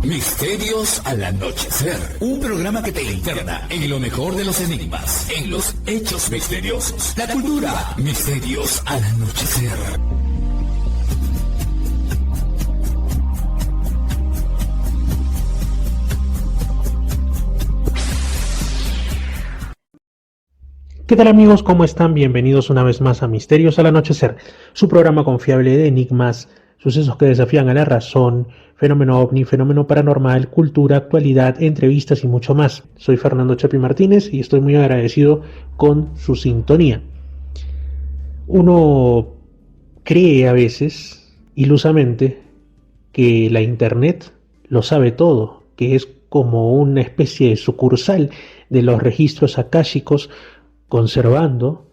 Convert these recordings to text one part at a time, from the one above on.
Misterios al anochecer. Un programa que te interna en lo mejor de los enigmas, en los hechos misteriosos, la cultura. Misterios al anochecer. ¿Qué tal amigos? ¿Cómo están? Bienvenidos una vez más a Misterios al Anochecer, su programa confiable de enigmas, sucesos que desafían a la razón, fenómeno ovni, fenómeno paranormal, cultura, actualidad, entrevistas y mucho más. Soy Fernando Chapi Martínez y estoy muy agradecido con su sintonía. Uno cree a veces, ilusamente, que la Internet lo sabe todo, que es como una especie de sucursal de los registros akáshicos, conservando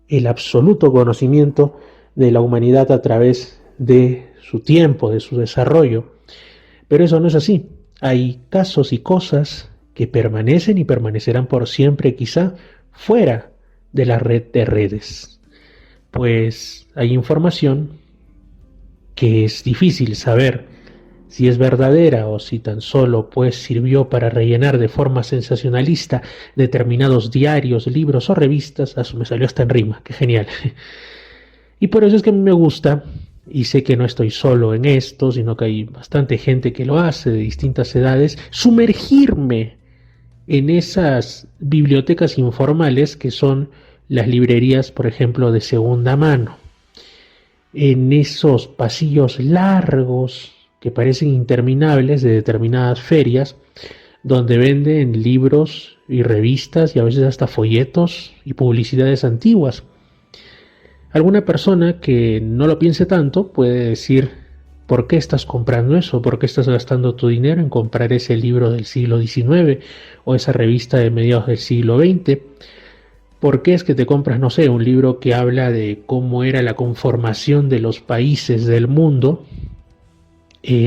el absoluto conocimiento de la humanidad a través de su tiempo, de su desarrollo. Pero eso no es así. Hay casos y cosas que permanecen y permanecerán por siempre, quizá fuera de la red de redes. Pues hay información que es difícil saber si es verdadera o si tan solo pues sirvió para rellenar de forma sensacionalista determinados diarios, libros o revistas. Me salió hasta en rima, qué genial. Y por eso es que a mí me gusta, y sé que no estoy solo en esto, sino que hay bastante gente que lo hace de distintas edades, sumergirme en esas bibliotecas informales que son las librerías, por ejemplo, de segunda mano, en esos pasillos largos que parecen interminables de determinadas ferias, donde venden libros y revistas y a veces hasta folletos y publicidades antiguas. Alguna persona que no lo piense tanto puede decir: ¿por qué estás comprando eso? ¿Por qué estás gastando tu dinero en comprar ese libro del siglo XIX o esa revista de mediados del siglo XX? ¿Por qué es que te compras, no sé, un libro que habla de cómo era la conformación de los países del mundo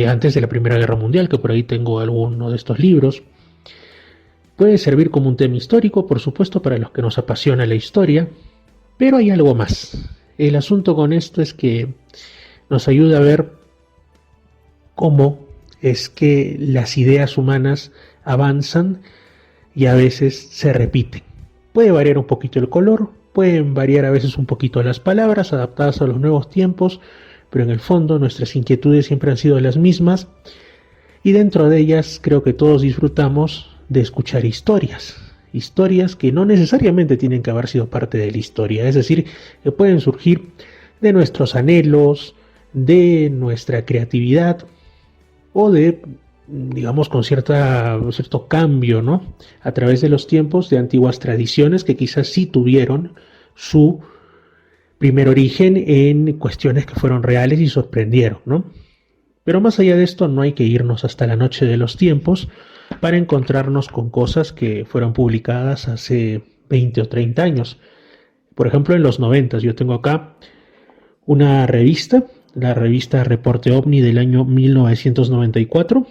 antes de la Primera Guerra Mundial? Que por ahí tengo alguno de estos libros. Puede servir como un tema histórico, por supuesto, para los que nos apasiona la historia, pero hay algo más. El asunto con esto es que nos ayuda a ver cómo es que las ideas humanas avanzan y a veces se repiten. Puede variar un poquito el color, pueden variar a veces un poquito las palabras adaptadas a los nuevos tiempos, pero en el fondo nuestras inquietudes siempre han sido las mismas, y dentro de ellas creo que todos disfrutamos de escuchar historias que no necesariamente tienen que haber sido parte de la historia, es decir, que pueden surgir de nuestros anhelos, de nuestra creatividad o de, digamos, con cierto cambio, ¿no?, a través de los tiempos, de antiguas tradiciones que quizás sí tuvieron su primer origen en cuestiones que fueron reales y sorprendieron, ¿no? Pero más allá de esto, no hay que irnos hasta la noche de los tiempos para encontrarnos con cosas que fueron publicadas hace 20 o 30 años. Por ejemplo, en los 90, yo tengo acá una revista, la revista Reporte OVNI del año 1994,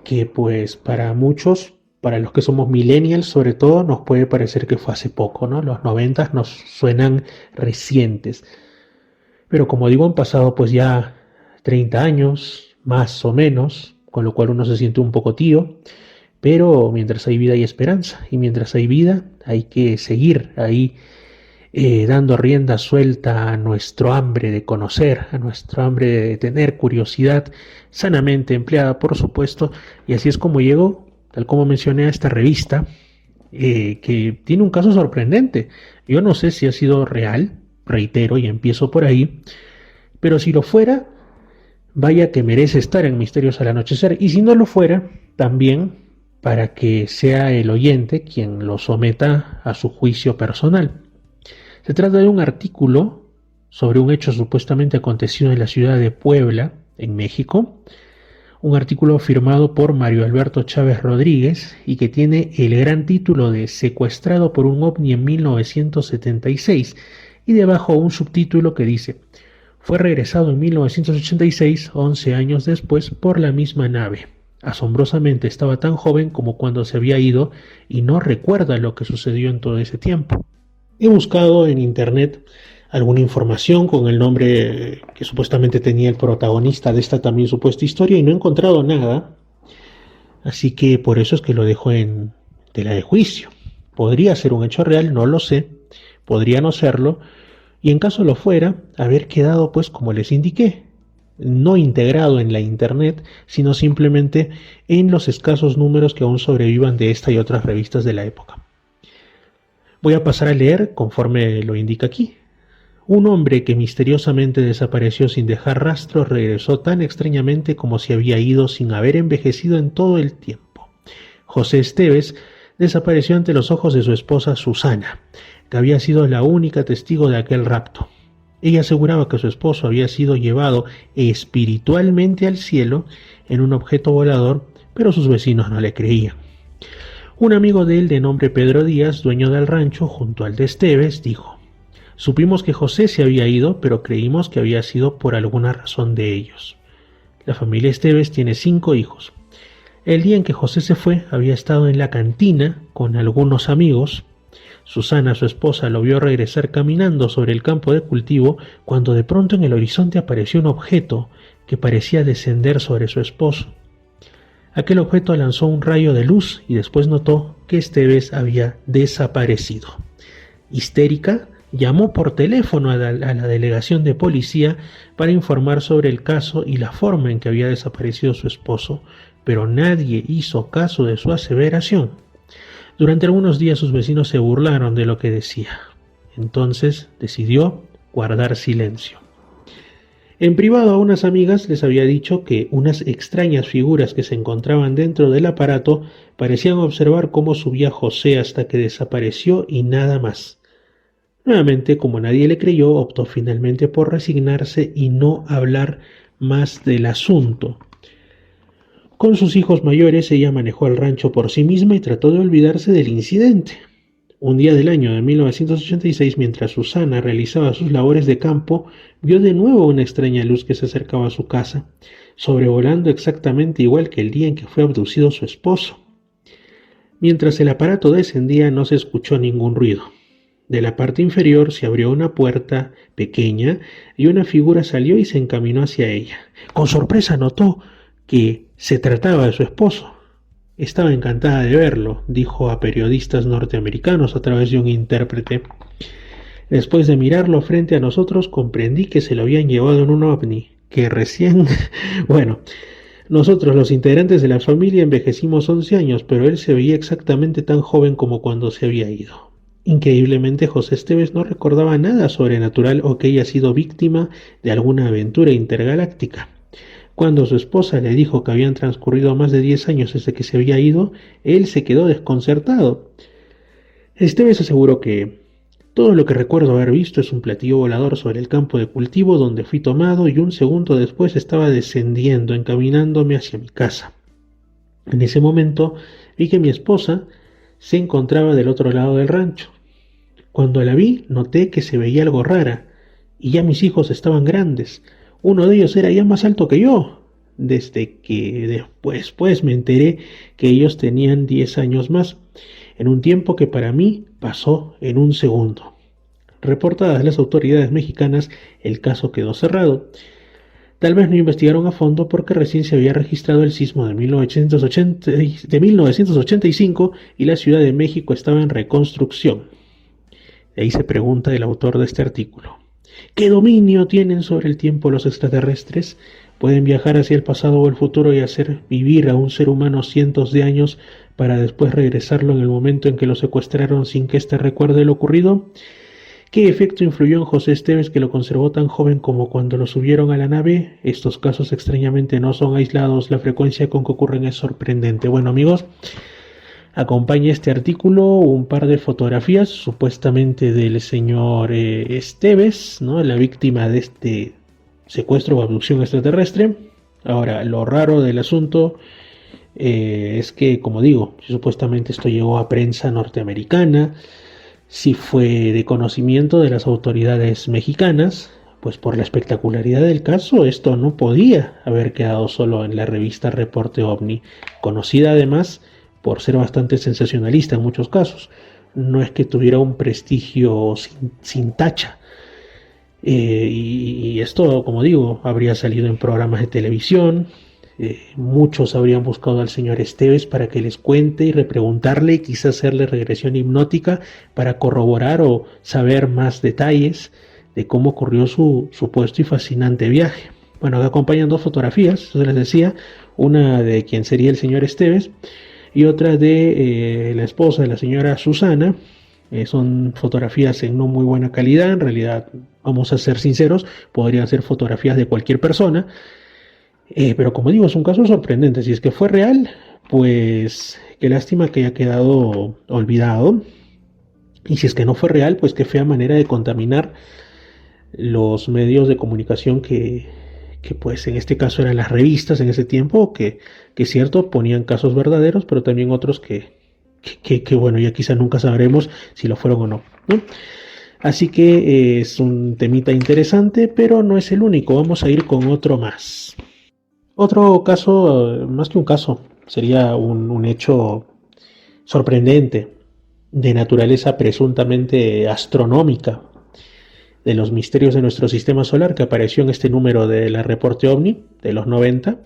que pues para muchos, para los que somos millennials sobre todo, nos puede parecer que fue hace poco, ¿no? Los 90 nos suenan recientes. Pero como digo, han pasado pues ya 30 años, más o menos, con lo cual uno se siente un poco tío, pero mientras hay vida hay esperanza, y mientras hay vida hay que seguir ahí dando rienda suelta a nuestro hambre de conocer, a nuestro hambre de tener curiosidad, sanamente empleada por supuesto, y así es como llego, tal como mencioné, a esta revista, que tiene un caso sorprendente. Yo no sé si ha sido real, reitero y empiezo por ahí, pero si lo fuera, vaya que merece estar en Misterios al Anochecer, y si no lo fuera, también para que sea el oyente quien lo someta a su juicio personal. Se trata de un artículo sobre un hecho supuestamente acontecido en la ciudad de Puebla, en México, un artículo firmado por Mario Alberto Chávez Rodríguez y que tiene el gran título de Secuestrado por un ovni en 1976, y debajo un subtítulo que dice: fue regresado en 1986, 11 años después, por la misma nave. Asombrosamente estaba tan joven como cuando se había ido y no recuerda lo que sucedió en todo ese tiempo. He buscado en internet alguna información con el nombre que supuestamente tenía el protagonista de esta también supuesta historia y no he encontrado nada. Así que por eso es que lo dejo en tela de juicio. Podría ser un hecho real, no lo sé, podría no serlo, y en caso lo fuera, haber quedado pues como les indiqué, no integrado en la internet, sino simplemente en los escasos números que aún sobrevivan de esta y otras revistas de la época. Voy a pasar a leer conforme lo indica aquí. Un hombre que misteriosamente desapareció sin dejar rastro regresó tan extrañamente como si había ido sin haber envejecido en todo el tiempo. José Esteves desapareció ante los ojos de su esposa Susana, que había sido la única testigo de aquel rapto. Ella aseguraba que su esposo había sido llevado espiritualmente al cielo en un objeto volador, pero sus vecinos no le creían. Un amigo de él de nombre Pedro Díaz, dueño del rancho junto al de Esteves, dijo: supimos que José se había ido, pero creímos que había sido por alguna razón de ellos. La familia Esteves tiene 5 hijos. El día en que José se fue, había estado en la cantina con algunos amigos. Susana, su esposa, lo vio regresar caminando sobre el campo de cultivo cuando de pronto en el horizonte apareció un objeto que parecía descender sobre su esposo. Aquel objeto lanzó un rayo de luz y después notó que Esteves había desaparecido. Histérica, llamó por teléfono a la delegación de policía para informar sobre el caso y la forma en que había desaparecido su esposo, pero nadie hizo caso de su aseveración. Durante algunos días sus vecinos se burlaron de lo que decía. Entonces decidió guardar silencio. En privado a unas amigas les había dicho que unas extrañas figuras que se encontraban dentro del aparato parecían observar cómo subía José hasta que desapareció y nada más. Nuevamente, como nadie le creyó, optó finalmente por resignarse y no hablar más del asunto. Con sus hijos mayores, ella manejó el rancho por sí misma y trató de olvidarse del incidente. Un día del año de 1986, mientras Susana realizaba sus labores de campo, vio de nuevo una extraña luz que se acercaba a su casa, sobrevolando exactamente igual que el día en que fue abducido su esposo. Mientras el aparato descendía, no se escuchó ningún ruido. De la parte inferior se abrió una puerta pequeña y una figura salió y se encaminó hacia ella. Con sorpresa notó que se trataba de su esposo. Estaba encantada de verlo, dijo a periodistas norteamericanos a través de un intérprete. Después de mirarlo frente a nosotros, comprendí que se lo habían llevado en un ovni, que recién... bueno, nosotros los integrantes de la familia envejecimos 11 años, pero él se veía exactamente tan joven como cuando se había ido. Increíblemente, José Esteves no recordaba nada sobrenatural o que haya sido víctima de alguna aventura intergaláctica. Cuando su esposa le dijo que habían transcurrido más de 10 años desde que se había ido, él se quedó desconcertado. Esteves aseguró que todo lo que recuerdo haber visto es un platillo volador sobre el campo de cultivo donde fui tomado y un segundo después estaba descendiendo, encaminándome hacia mi casa. En ese momento vi que mi esposa se encontraba del otro lado del rancho. Cuando la vi, noté que se veía algo rara, y ya mis hijos estaban grandes. Uno de ellos era ya más alto que yo, desde que después pues me enteré que ellos tenían 10 años más, en un tiempo que para mí pasó en un segundo. Reportadas las autoridades mexicanas, el caso quedó cerrado. Tal vez no investigaron a fondo porque recién se había registrado el sismo de 1985 y la Ciudad de México estaba en reconstrucción. De ahí se pregunta el autor de este artículo: ¿qué dominio tienen sobre el tiempo los extraterrestres? ¿Pueden viajar hacia el pasado o el futuro y hacer vivir a un ser humano cientos de años para después regresarlo en el momento en que lo secuestraron sin que éste recuerde lo ocurrido? ¿Qué efecto influyó en José Esteves que lo conservó tan joven como cuando lo subieron a la nave? Estos casos extrañamente no son aislados, la frecuencia con que ocurren es sorprendente. Bueno, amigos, acompaña este artículo un par de fotografías supuestamente del señor Esteves, ¿no?, la víctima de este secuestro o abducción extraterrestre. Ahora, lo raro del asunto es que, como digo, supuestamente esto llegó a prensa norteamericana, si fue de conocimiento de las autoridades mexicanas, pues por la espectacularidad del caso, esto no podía haber quedado solo en la revista Reporte OVNI, conocida además por ser bastante sensacionalista en muchos casos. No es que tuviera un prestigio sin tacha. Y esto, como digo, habría salido en programas de televisión, Muchos habrían buscado al señor Esteves para que les cuente y repreguntarle y quizás hacerle regresión hipnótica para corroborar o saber más detalles de cómo ocurrió su supuesto y fascinante viaje. Bueno, acá acompañan dos fotografías, eso les decía, una de quien sería el señor Esteves y otra de la esposa de la señora Susana. Son fotografías en no muy buena calidad, en realidad, vamos a ser sinceros, podrían ser fotografías de cualquier persona, pero como digo, es un caso sorprendente. Si es que fue real, pues qué lástima que haya quedado olvidado. Y si es que no fue real, pues qué fea manera de contaminar los medios de comunicación que pues en este caso eran las revistas en ese tiempo, que es cierto, ponían casos verdaderos, pero también otros que bueno, ya quizá nunca sabremos si lo fueron o no, ¿no? Así que es un temita interesante, pero no es el único. Vamos a ir con otro más. Otro caso, más que un caso, sería un hecho sorprendente de naturaleza presuntamente astronómica de los misterios de nuestro sistema solar que apareció en este número de la Reporte OVNI de los 90.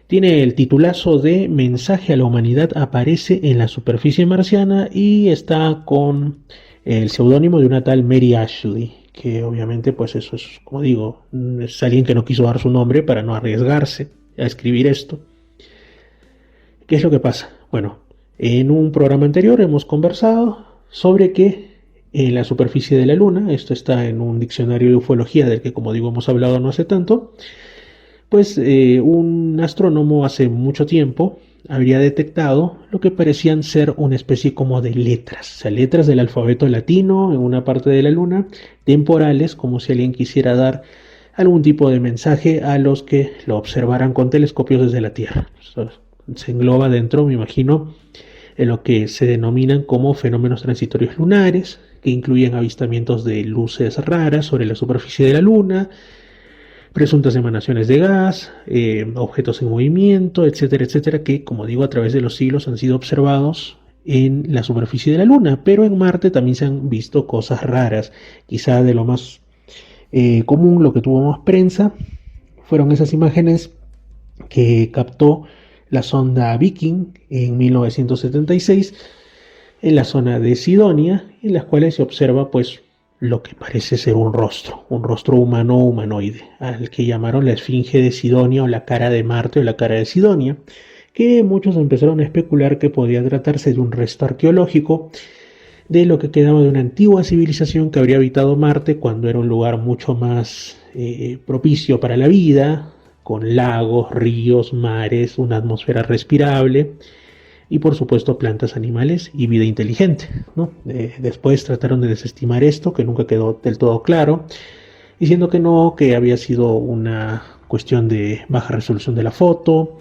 Tiene el titulazo de Mensaje a la humanidad aparece en la superficie marciana y está con el seudónimo de una tal Mary Ashley, que obviamente pues eso es, como digo, es alguien que no quiso dar su nombre para no arriesgarse a escribir esto. ¿Qué es lo que pasa? Bueno, en un programa anterior hemos conversado sobre que en la superficie de la Luna, esto está en un diccionario de ufología del que como digo hemos hablado no hace tanto, pues un astrónomo hace mucho tiempo habría detectado lo que parecían ser una especie como de letras, o sea, letras del alfabeto latino en una parte de la Luna, temporales, como si alguien quisiera dar algún tipo de mensaje a los que lo observaran con telescopios desde la Tierra. Se engloba dentro, me imagino, en lo que se denominan como fenómenos transitorios lunares, que incluyen avistamientos de luces raras sobre la superficie de la Luna, presuntas emanaciones de gas, objetos en movimiento, etcétera, etcétera, que, como digo, a través de los siglos han sido observados en la superficie de la Luna, pero en Marte también se han visto cosas raras. Quizá de lo más común, lo que tuvo más prensa, fueron esas imágenes que captó la sonda Viking en 1976 en la zona de Sidonia, en las cuales se observa pues lo que parece ser un rostro humano o humanoide, al que llamaron la Esfinge de Sidonia o la cara de Marte o la cara de Sidonia, que muchos empezaron a especular que podía tratarse de un resto arqueológico de lo que quedaba de una antigua civilización que habría habitado Marte cuando era un lugar mucho más propicio para la vida, con lagos, ríos, mares, una atmósfera respirable y por supuesto plantas, animales y vida inteligente, ¿no? Después trataron de desestimar esto, que nunca quedó del todo claro, diciendo que no, que había sido una cuestión de baja resolución de la foto,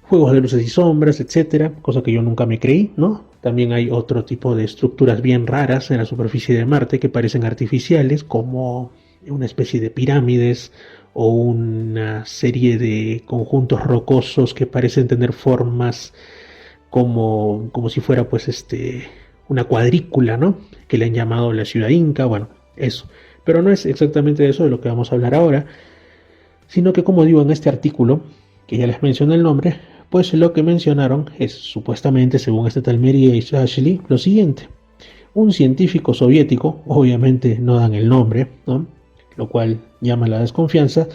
juegos de luces y sombras, etcétera, cosa que yo nunca me creí, ¿no? También hay otro tipo de estructuras bien raras en la superficie de Marte que parecen artificiales, como una especie de pirámides o una serie de conjuntos rocosos que parecen tener formas como si fuera pues una cuadrícula, ¿no? Que le han llamado la ciudad inca, bueno, eso. Pero no es exactamente de eso de lo que vamos a hablar ahora, sino que como digo en este artículo, que ya les mencioné el nombre, pues lo que mencionaron es supuestamente, según este tal Mary Ashley, lo siguiente. Un científico soviético, obviamente no dan el nombre, ¿no? Lo cual llama a la desconfianza,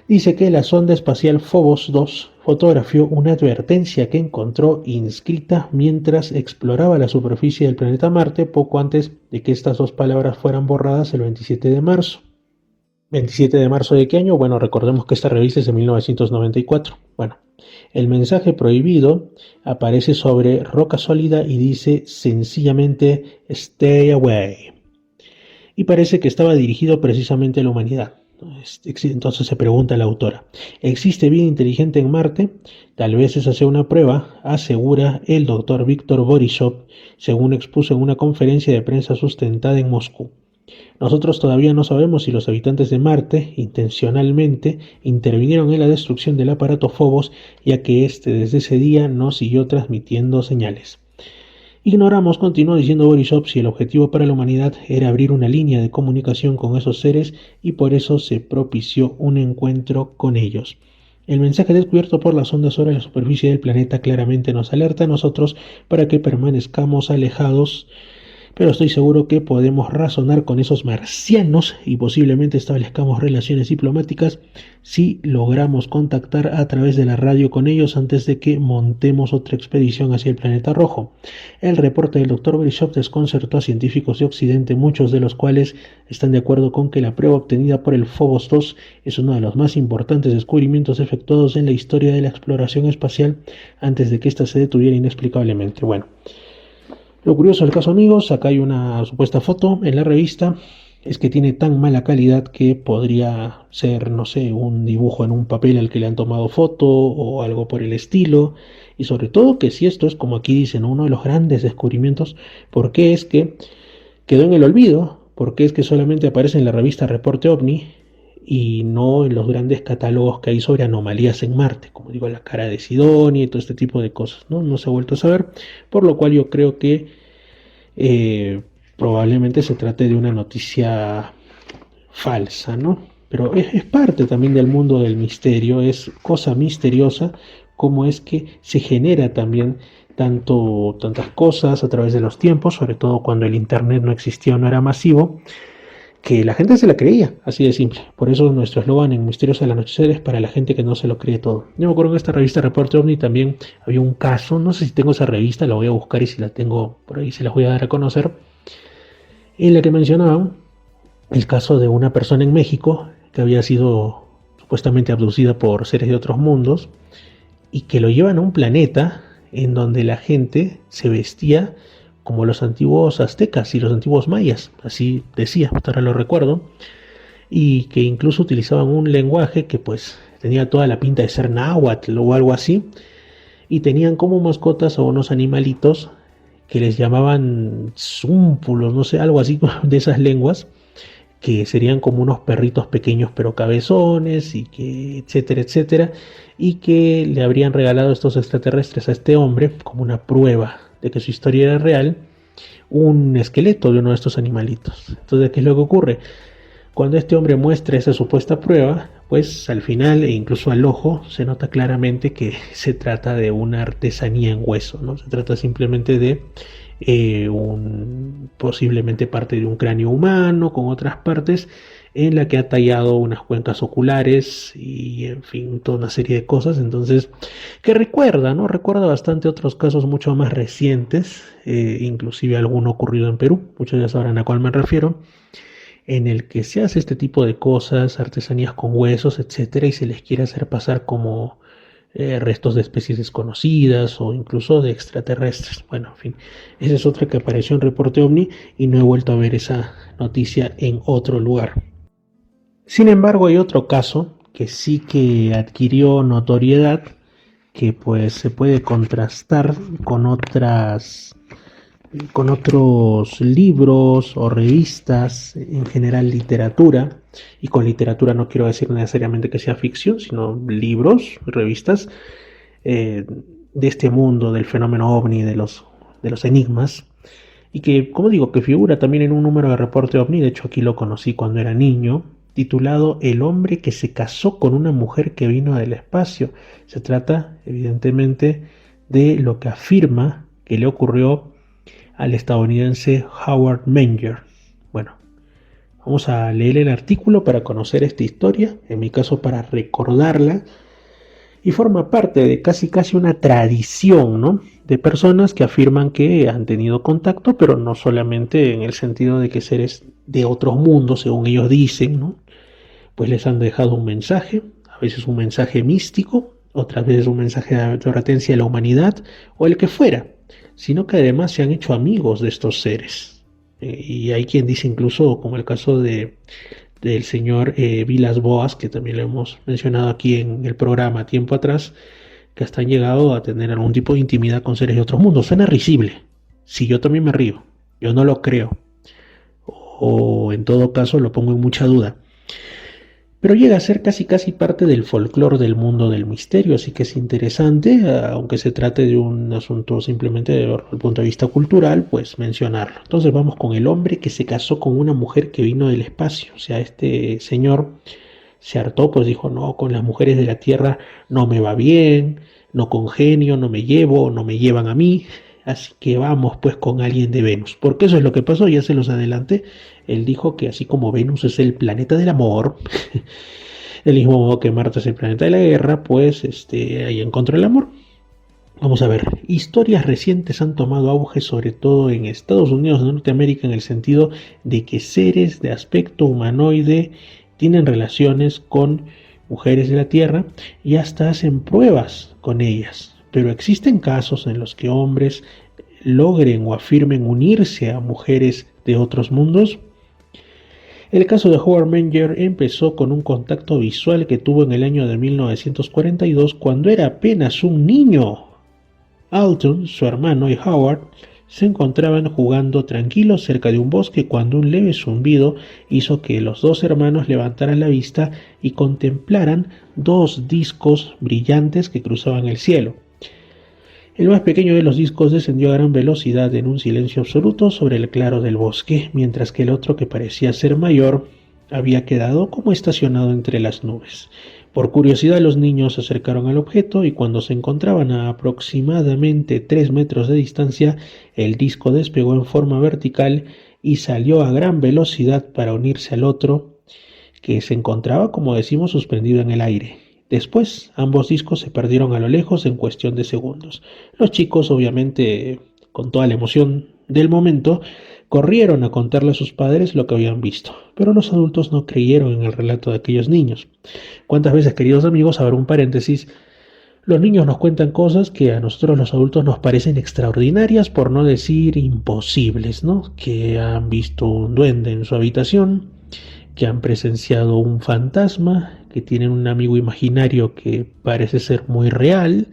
dice que la sonda espacial Phobos 2 fotografió una advertencia que encontró inscrita mientras exploraba la superficie del planeta Marte poco antes de que estas dos palabras fueran borradas el 27 de marzo. ¿27 de marzo de qué año? Bueno, recordemos que esta revista es de 1994. Bueno, el mensaje prohibido aparece sobre roca sólida y dice sencillamente "Stay away". Y parece que estaba dirigido precisamente a la humanidad. Entonces se pregunta la autora, ¿existe vida inteligente en Marte? Tal vez esa sea una prueba, asegura el doctor Víctor Borisov, según expuso en una conferencia de prensa sustentada en Moscú. Nosotros todavía no sabemos si los habitantes de Marte intencionalmente intervinieron en la destrucción del aparato Phobos, ya que este desde ese día no siguió transmitiendo señales. Ignoramos, continuó diciendo Borisov, si el objetivo para la humanidad era abrir una línea de comunicación con esos seres y por eso se propició un encuentro con ellos. El mensaje descubierto por las ondas sobre la superficie del planeta claramente nos alerta a nosotros para que permanezcamos alejados, pero estoy seguro que podemos razonar con esos marcianos y posiblemente establezcamos relaciones diplomáticas si logramos contactar a través de la radio con ellos antes de que montemos otra expedición hacia el planeta rojo. El reporte del Dr. Bishop desconcertó a científicos de Occidente, muchos de los cuales están de acuerdo con que la prueba obtenida por el Phobos 2 es uno de los más importantes descubrimientos efectuados en la historia de la exploración espacial antes de que ésta se detuviera inexplicablemente. Bueno, lo curioso del caso, amigos, acá hay una supuesta foto en la revista, es que tiene tan mala calidad que podría ser, no sé, un dibujo en un papel al que le han tomado foto o algo por el estilo, y sobre todo que si esto es, como aquí dicen, uno de los grandes descubrimientos, ¿por qué es que quedó en el olvido? ¿Por qué es que solamente aparece en la revista Reporte OVNI y no en los grandes catálogos que hay sobre anomalías en Marte, como digo, la cara de Sidonia y todo este tipo de cosas? No se ha vuelto a saber, por lo cual yo creo que probablemente se trate de una noticia falsa, ¿no? Pero es parte también del mundo del misterio, es cosa misteriosa cómo es que se genera también tantas cosas a través de los tiempos, sobre todo cuando el internet no existía o no era masivo, que la gente se la creía, así de simple. Por eso nuestro eslogan en Misterios al Anochecer es para la gente que no se lo cree todo. Yo me acuerdo en esta revista Reporte OVNI también había un caso, no sé si tengo esa revista, la voy a buscar y si la tengo por ahí se las voy a dar a conocer, en la que mencionaban el caso de una persona en México que había sido supuestamente abducida por seres de otros mundos y que lo llevan a un planeta en donde la gente se vestía como los antiguos aztecas y los antiguos mayas, así decía, hasta ahora lo recuerdo, y que incluso utilizaban un lenguaje que pues tenía toda la pinta de ser náhuatl o algo así, y tenían como mascotas a unos animalitos que les llamaban zúmpulos, no sé, algo así de esas lenguas, que serían como unos perritos pequeños pero cabezones y que etcétera, etcétera, y que le habrían regalado estos extraterrestres a este hombre como una prueba de que su historia era real, un esqueleto de uno de estos animalitos. Entonces, ¿qué es lo que ocurre? Cuando este hombre muestra esa supuesta prueba, pues al final e incluso al ojo se nota claramente que se trata de una artesanía en hueso, ¿no? Se trata simplemente de posiblemente parte de un cráneo humano con otras partes en la que ha tallado unas cuencas oculares y en fin, toda una serie de cosas. Entonces, que recuerda, ¿no? Recuerda bastante otros casos mucho más recientes, inclusive alguno ocurrido en Perú, muchos ya sabrán a cuál me refiero, en el que se hace este tipo de cosas, artesanías con huesos, etcétera, y se les quiere hacer pasar como restos de especies desconocidas o incluso de extraterrestres. Bueno, en fin, esa es otra que apareció en Reporte OVNI y no he vuelto a ver esa noticia en otro lugar. Sin embargo, hay otro caso que sí que adquirió notoriedad, que pues se puede contrastar con otros libros o revistas, en general literatura, y con literatura no quiero decir necesariamente que sea ficción, sino libros, revistas de este mundo del fenómeno ovni, de los enigmas, y que, como digo, que figura también en un número de Reporte OVNI, de hecho aquí lo conocí cuando era niño, titulado El hombre que se casó con una mujer que vino del espacio. Se trata, evidentemente, de lo que afirma que le ocurrió al estadounidense Howard Menger. Bueno, vamos a leer el artículo para conocer esta historia, en mi caso para recordarla, y forma parte de casi una tradición, ¿no? De personas que afirman que han tenido contacto, pero no solamente en el sentido de que seres de otros mundos, según ellos dicen, ¿no? Pues les han dejado un mensaje, a veces un mensaje místico, otras veces un mensaje de advertencia a la humanidad o el que fuera, sino que además se han hecho amigos de estos seres. Y hay quien dice incluso, como el caso del señor Vilas Boas, que también lo hemos mencionado aquí en el programa tiempo atrás, que hasta han llegado a tener algún tipo de intimidad con seres de otros mundos. Suena risible. Si yo también me río, yo no lo creo. O en todo caso lo pongo en mucha duda. Pero llega a ser casi parte del folclore del mundo del misterio, así que es interesante, aunque se trate de un asunto simplemente desde el punto de vista cultural, pues mencionarlo. Entonces vamos con el hombre que se casó con una mujer que vino del espacio. O sea, este señor se hartó, pues dijo, no, con las mujeres de la tierra no me va bien, no congenio, no me llevo, no me llevan a mí, así que vamos pues con alguien de Venus, porque eso es lo que pasó, ya se los adelanté. Él dijo que así como Venus es el planeta del amor, del mismo modo que Marte es el planeta de la guerra, pues ahí encontró el amor. Vamos a ver, historias recientes han tomado auge sobre todo en Estados Unidos de Norteamérica en el sentido de que seres de aspecto humanoide tienen relaciones con mujeres de la Tierra y hasta hacen pruebas con ellas. Pero existen casos en los que hombres logren o afirmen unirse a mujeres de otros mundos. El caso de Howard Menger empezó con un contacto visual que tuvo en el año de 1942 cuando era apenas un niño. Alton, su hermano y Howard se encontraban jugando tranquilos cerca de un bosque cuando un leve zumbido hizo que los dos hermanos levantaran la vista y contemplaran dos discos brillantes que cruzaban el cielo. El más pequeño de los discos descendió a gran velocidad en un silencio absoluto sobre el claro del bosque, mientras que el otro, que parecía ser mayor, había quedado como estacionado entre las nubes. Por curiosidad los niños se acercaron al objeto y cuando se encontraban a aproximadamente 3 metros de distancia, el disco despegó en forma vertical y salió a gran velocidad para unirse al otro, que se encontraba, como decimos, suspendido en el aire. Después, ambos discos se perdieron a lo lejos en cuestión de segundos. Los chicos, obviamente, con toda la emoción del momento, corrieron a contarle a sus padres lo que habían visto, pero los adultos no creyeron en el relato de aquellos niños. ¿Cuántas veces, queridos amigos, abro un paréntesis, los niños nos cuentan cosas que a nosotros los adultos nos parecen extraordinarias, por no decir imposibles, ¿no? Que han visto un duende en su habitación, que han presenciado un fantasma, que tienen un amigo imaginario que parece ser muy real,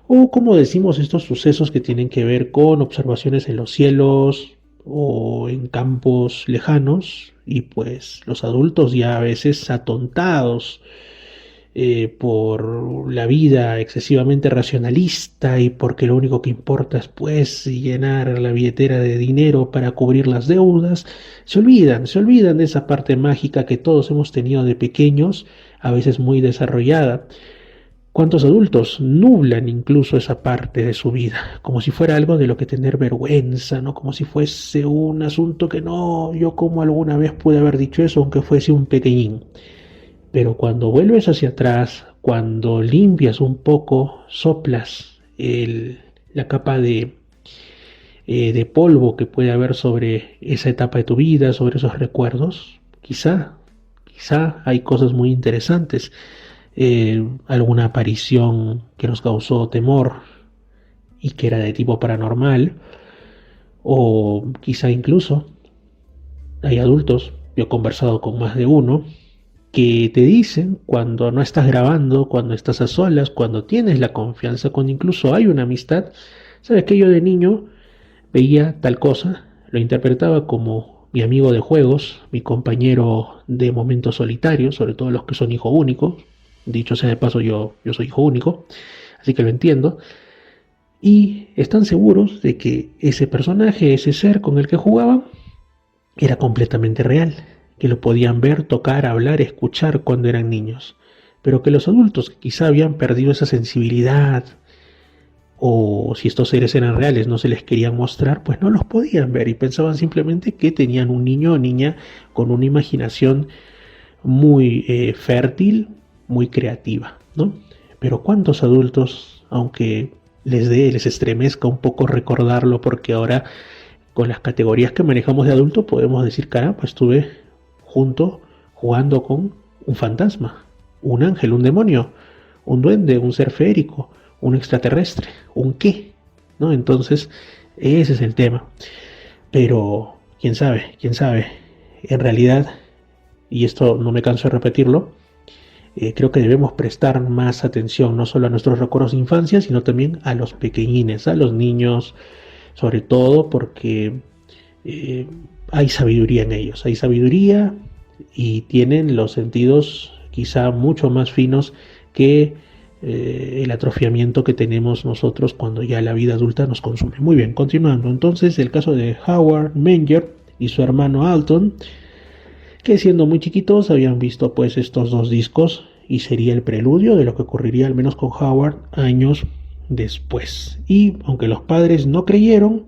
o como decimos, estos sucesos que tienen que ver con observaciones en los cielos o en campos lejanos, y pues los adultos ya a veces atontados por la vida excesivamente racionalista y porque lo único que importa es pues llenar la billetera de dinero para cubrir las deudas, se olvidan de esa parte mágica que todos hemos tenido de pequeños, a veces muy desarrollada. ¿Cuántos adultos nublan incluso esa parte de su vida, como si fuera algo de lo que tener vergüenza, ¿no? Como si fuese un asunto que no, yo como alguna vez pude haber dicho eso, aunque fuese un pequeñín. Pero cuando vuelves hacia atrás, cuando limpias un poco, soplas la capa de polvo que puede haber sobre esa etapa de tu vida, sobre esos recuerdos, quizá hay cosas muy interesantes. Alguna aparición que nos causó temor y que era de tipo paranormal, o quizá incluso hay adultos, yo he conversado con más de uno, que te dicen cuando no estás grabando, cuando estás a solas, cuando tienes la confianza, cuando incluso hay una amistad, sabes que yo de niño veía tal cosa, lo interpretaba como mi amigo de juegos, mi compañero de momentos solitarios, sobre todo los que son hijo único. Dicho sea de paso, yo soy hijo único, así que lo entiendo. Y están seguros de que ese personaje, ese ser con el que jugaban, era completamente real, que lo podían ver, tocar, hablar, escuchar cuando eran niños. Pero que los adultos que quizá habían perdido esa sensibilidad, o si estos seres eran reales no se les querían mostrar, pues no los podían ver y pensaban simplemente que tenían un niño o niña con una imaginación muy fértil, muy creativa, ¿no? Pero ¿cuántos adultos, aunque les estremezca un poco recordarlo, porque ahora con las categorías que manejamos de adulto podemos decir, caramba, estuve jugando con un fantasma, un ángel, un demonio, un duende, un ser feérico, un extraterrestre, un qué, ¿no? Entonces, ese es el tema. Pero, quién sabe, en realidad, y esto no me canso de repetirlo, creo que debemos prestar más atención no solo a nuestros recuerdos de infancia, sino también a los pequeñines, a los niños, sobre todo porque hay sabiduría en ellos, hay sabiduría y tienen los sentidos quizá mucho más finos que el atrofiamiento que tenemos nosotros cuando ya la vida adulta nos consume. Muy bien, continuando. Entonces, el caso de Howard Menger y su hermano Alton, que siendo muy chiquitos habían visto pues estos dos discos y sería el preludio de lo que ocurriría al menos con Howard años después. Y aunque los padres no creyeron,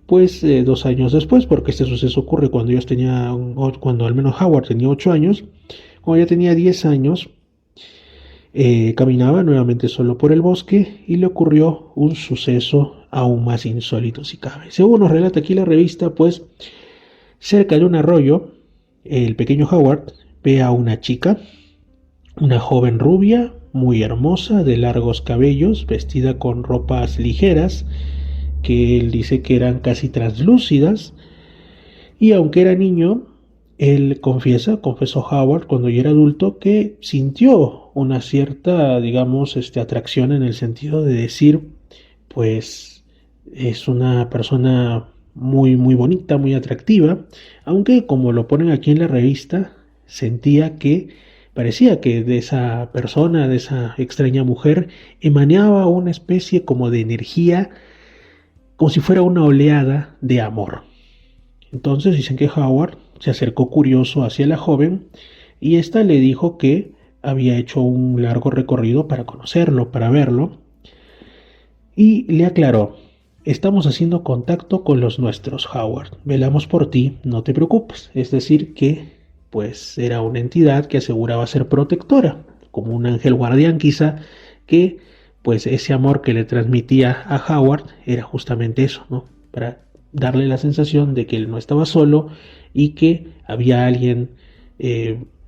pues 2 años después, porque este suceso ocurre cuando cuando al menos Howard tenía 8 años, cuando ya tenía 10 años, caminaba nuevamente solo por el bosque y le ocurrió un suceso aún más insólito si cabe. Según nos relata aquí la revista, pues cerca de un arroyo, el pequeño Howard ve a una chica, una joven rubia, muy hermosa, de largos cabellos, vestida con ropas ligeras, que él dice que eran casi translúcidas, y aunque era niño, él confesó Howard cuando ya era adulto, que sintió una cierta, digamos, atracción en el sentido de decir, pues es una persona muy, muy bonita, muy atractiva, aunque como lo ponen aquí en la revista, parecía que de esa persona, de esa extraña mujer, emanaba una especie como de energía, como si fuera una oleada de amor. Entonces dicen que Howard se acercó curioso hacia la joven y ésta le dijo que había hecho un largo recorrido para conocerlo, para verlo, y le aclaró: estamos haciendo contacto con los nuestros, Howard. Velamos por ti, no te preocupes. Es decir, que pues era una entidad que aseguraba ser protectora, como un ángel guardián quizá, que pues ese amor que le transmitía a Howard era justamente eso, ¿no? Para darle la sensación de que él no estaba solo y que había alguien,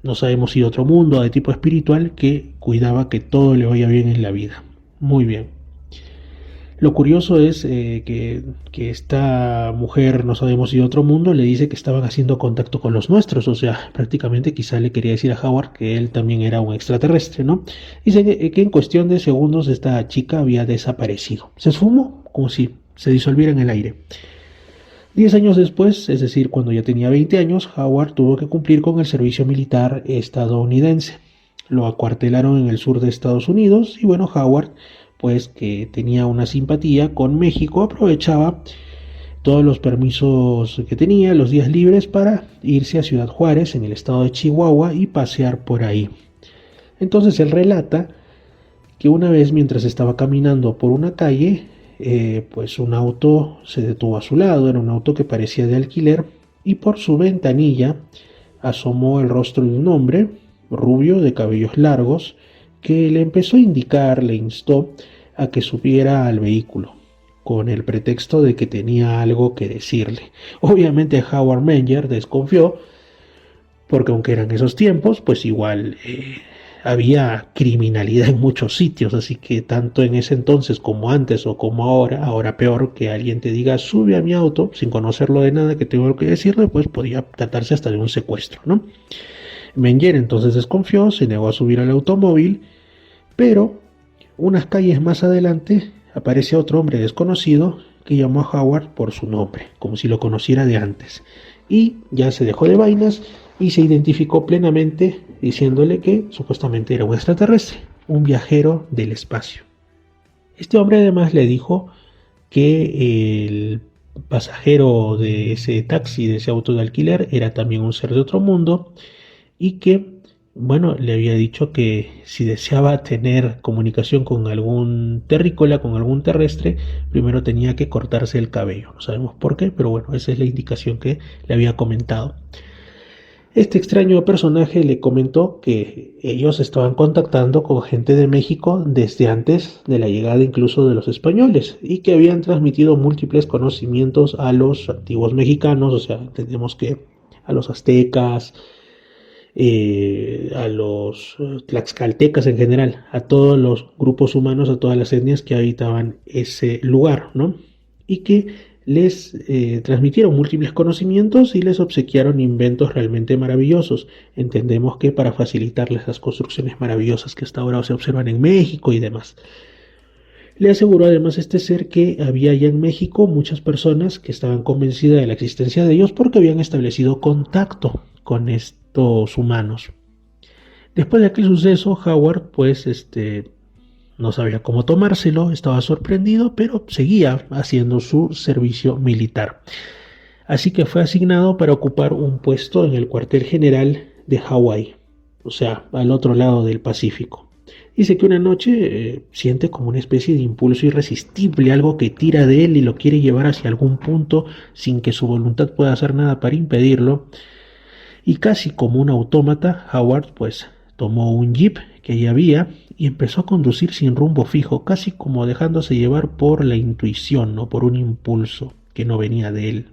no sabemos si de otro mundo, de tipo espiritual, que cuidaba que todo le vaya bien en la vida. Muy bien. Lo curioso es que esta mujer, no sabemos si de otro mundo, le dice que estaban haciendo contacto con los nuestros, o sea, prácticamente quizá le quería decir a Howard que él también era un extraterrestre, ¿no? Dice que en cuestión de segundos esta chica había desaparecido. Se esfumó como si se disolviera en el aire. 10 años después, es decir, cuando ya tenía 20 años, Howard tuvo que cumplir con el servicio militar estadounidense. Lo acuartelaron en el sur de Estados Unidos y bueno, Howard, pues que tenía una simpatía con México, aprovechaba todos los permisos que tenía, los días libres, para irse a Ciudad Juárez, en el estado de Chihuahua, y pasear por ahí. Entonces él relata que una vez, mientras estaba caminando por una calle, pues un auto se detuvo a su lado. Era un auto que parecía de alquiler, y por su ventanilla asomó el rostro de un hombre rubio de cabellos largos, que le empezó a indicar, le instó a que subiera al vehículo, con el pretexto de que tenía algo que decirle. Obviamente Howard Menger desconfió, porque aunque eran esos tiempos, pues igual había criminalidad en muchos sitios, así que tanto en ese entonces como antes o como ahora peor, que alguien te diga sube a mi auto sin conocerlo de nada, que tengo que decirle, pues podía tratarse hasta de un secuestro, ¿no? Menger entonces desconfió, se negó a subir al automóvil, pero unas calles más adelante aparece otro hombre desconocido que llamó a Howard por su nombre, como si lo conociera de antes, y ya se dejó de vainas y se identificó plenamente diciéndole que supuestamente era un extraterrestre, un viajero del espacio. Este hombre además le dijo que el pasajero de ese taxi, de ese auto de alquiler, era también un ser de otro mundo y que, bueno, le había dicho que si deseaba tener comunicación con algún terrícola, con algún terrestre, primero tenía que cortarse el cabello. No sabemos por qué, pero bueno, esa es la indicación que le había comentado. Este extraño personaje le comentó que ellos estaban contactando con gente de México desde antes de la llegada incluso de los españoles, y que habían transmitido múltiples conocimientos a los antiguos mexicanos, o sea, entendemos que a los aztecas, a los tlaxcaltecas en general, a todos los grupos humanos, a todas las etnias que habitaban ese lugar, ¿no? Y que les transmitieron múltiples conocimientos y les obsequiaron inventos realmente maravillosos. Entendemos que para facilitarles las construcciones maravillosas que hasta ahora se observan en México y demás. Le aseguró además este ser que había allá en México muchas personas que estaban convencidas de la existencia de ellos porque habían establecido contacto con estos humanos. Después de aquel suceso, Howard pues no sabía cómo tomárselo, estaba sorprendido, pero seguía haciendo su servicio militar. Así que fue asignado para ocupar un puesto en el cuartel general de Hawái, o sea, al otro lado del Pacífico. Dice que una noche siente como una especie de impulso irresistible, algo que tira de él y lo quiere llevar hacia algún punto sin que su voluntad pueda hacer nada para impedirlo. Y casi como un autómata, Howard pues tomó un jeep que allí había y empezó a conducir sin rumbo fijo, casi como dejándose llevar por la intuición o por un impulso que no venía de él.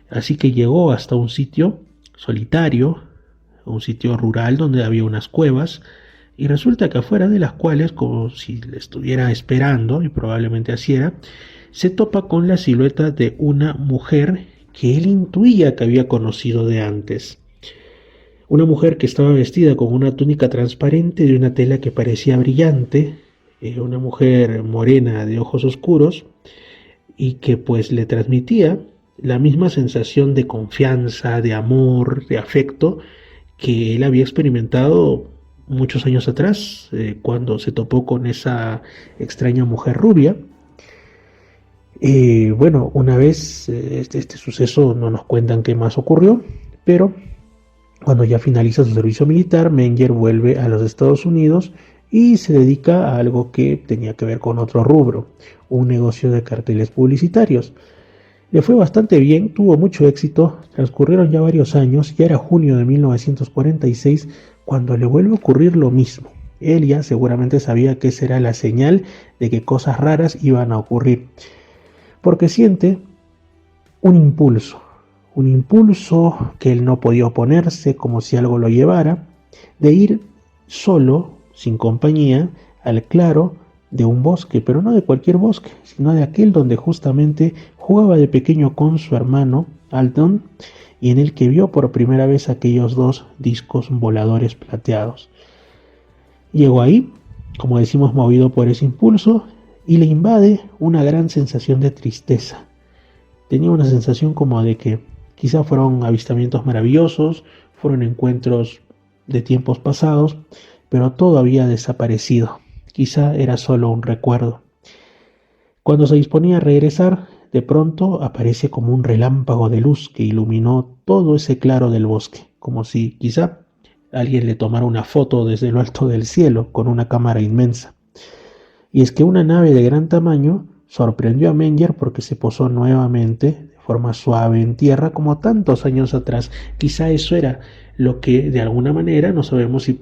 Así que llegó hasta un sitio solitario, un sitio rural donde había unas cuevas, y resulta que afuera de las cuales, como si le estuviera esperando, y probablemente así era, se topa con la silueta de una mujer que él intuía que había conocido de antes. Una mujer que estaba vestida con una túnica transparente de una tela que parecía brillante, una mujer morena de ojos oscuros, y que pues le transmitía la misma sensación de confianza, de amor, de afecto que él había experimentado muchos años atrás, cuando se topó con esa extraña mujer rubia. Bueno, una vez este suceso no nos cuentan qué más ocurrió, pero cuando ya finaliza su servicio militar, Menger vuelve a los Estados Unidos y se dedica a algo que tenía que ver con otro rubro, un negocio de carteles publicitarios. Le fue bastante bien, tuvo mucho éxito, transcurrieron ya varios años, ya era junio de 1946 cuando le vuelve a ocurrir lo mismo. Él ya seguramente sabía que esa era la señal de que cosas raras iban a ocurrir, porque siente un impulso que él no podía oponerse, como si algo lo llevara, de ir solo, sin compañía, al claro de un bosque, pero no de cualquier bosque, sino de aquel donde justamente jugaba de pequeño con su hermano Alton y en el que vio por primera vez aquellos dos discos voladores plateados. Llegó ahí, como decimos, movido por ese impulso, y le invade una gran sensación de tristeza. Tenía una sensación como de que quizá fueron avistamientos maravillosos, fueron encuentros de tiempos pasados, pero todo había desaparecido. Quizá era solo un recuerdo. Cuando se disponía a regresar, de pronto aparece como un relámpago de luz que iluminó todo ese claro del bosque, como si quizá alguien le tomara una foto desde lo alto del cielo con una cámara inmensa. Y es que una nave de gran tamaño sorprendió a Menger porque se posó nuevamente de forma suave en tierra como tantos años atrás. Quizá eso era lo que de alguna manera, no sabemos si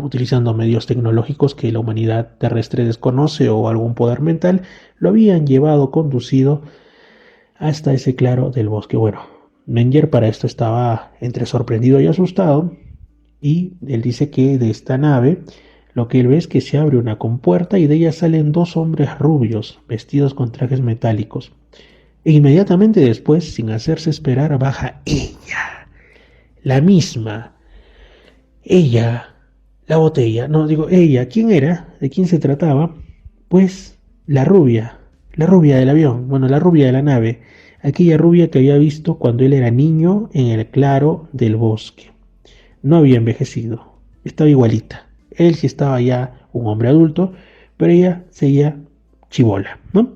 utilizando medios tecnológicos que la humanidad terrestre desconoce o algún poder mental, lo habían llevado conducido hasta ese claro del bosque. Bueno, Menger para esto estaba entre sorprendido y asustado, y él dice que de esta nave lo que él ve es que se abre una compuerta y de ella salen dos hombres rubios vestidos con trajes metálicos. E inmediatamente después, sin hacerse esperar, baja ella, la misma, ella, la botella, no digo ella, ¿quién era? ¿De quién se trataba? Pues la rubia del avión, bueno, la rubia de la nave, aquella rubia que había visto cuando él era niño en el claro del bosque. No había envejecido, estaba igualita. Él sí estaba ya un hombre adulto, pero ella seguía chibola, ¿no?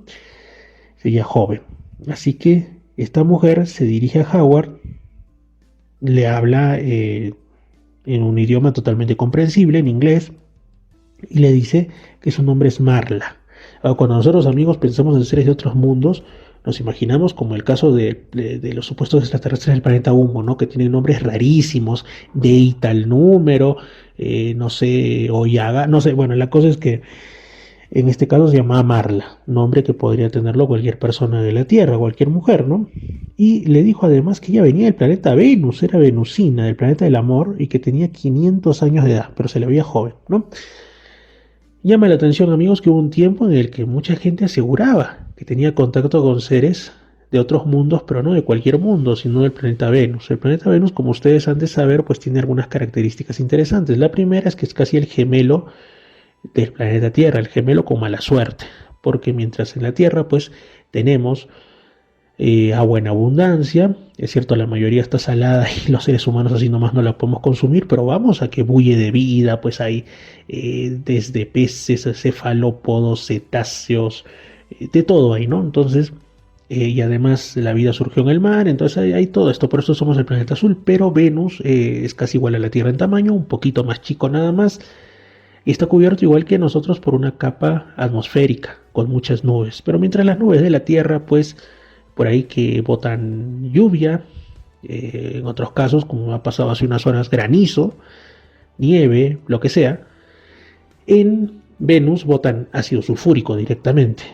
Seguía joven. Así que esta mujer se dirige a Howard, le habla en un idioma totalmente comprensible, en inglés, y le dice que su nombre es Marla. Ahora, cuando nosotros amigos pensamos en seres de otros mundos, nos imaginamos como el caso de los supuestos extraterrestres del planeta Humo, ¿no? Que tienen nombres rarísimos, de y tal número, no sé, Oyaga, no sé, bueno, la cosa es que en este caso se llamaba Marla, nombre que podría tenerlo cualquier persona de la Tierra, cualquier mujer, ¿no? Y le dijo además que ella venía del planeta Venus, era venusina, del planeta del amor, y que tenía 500 años de edad, pero se le veía joven, ¿no? Llama la atención, amigos, que hubo un tiempo en el que mucha gente aseguraba que tenía contacto con seres de otros mundos, pero no de cualquier mundo, sino del planeta Venus. El planeta Venus, como ustedes han de saber, pues tiene algunas características interesantes. La primera es que es casi el gemelo del planeta Tierra, el gemelo con mala suerte, porque mientras en la Tierra, pues tenemos agua en abundancia, es cierto, la mayoría está salada y los seres humanos así nomás no la podemos consumir, pero vamos a que bulle de vida, pues hay desde peces, cefalópodos, cetáceos, de todo ahí, ¿no? Entonces, y además la vida surgió en el mar, entonces hay todo esto, por eso somos el planeta azul, pero Venus es casi igual a la Tierra en tamaño, un poquito más chico nada más, y está cubierto igual que nosotros por una capa atmosférica con muchas nubes, pero mientras las nubes de la Tierra, pues por ahí que botan lluvia, en otros casos, como ha pasado hace unas horas, granizo, nieve, lo que sea, en Venus botan ácido sulfúrico directamente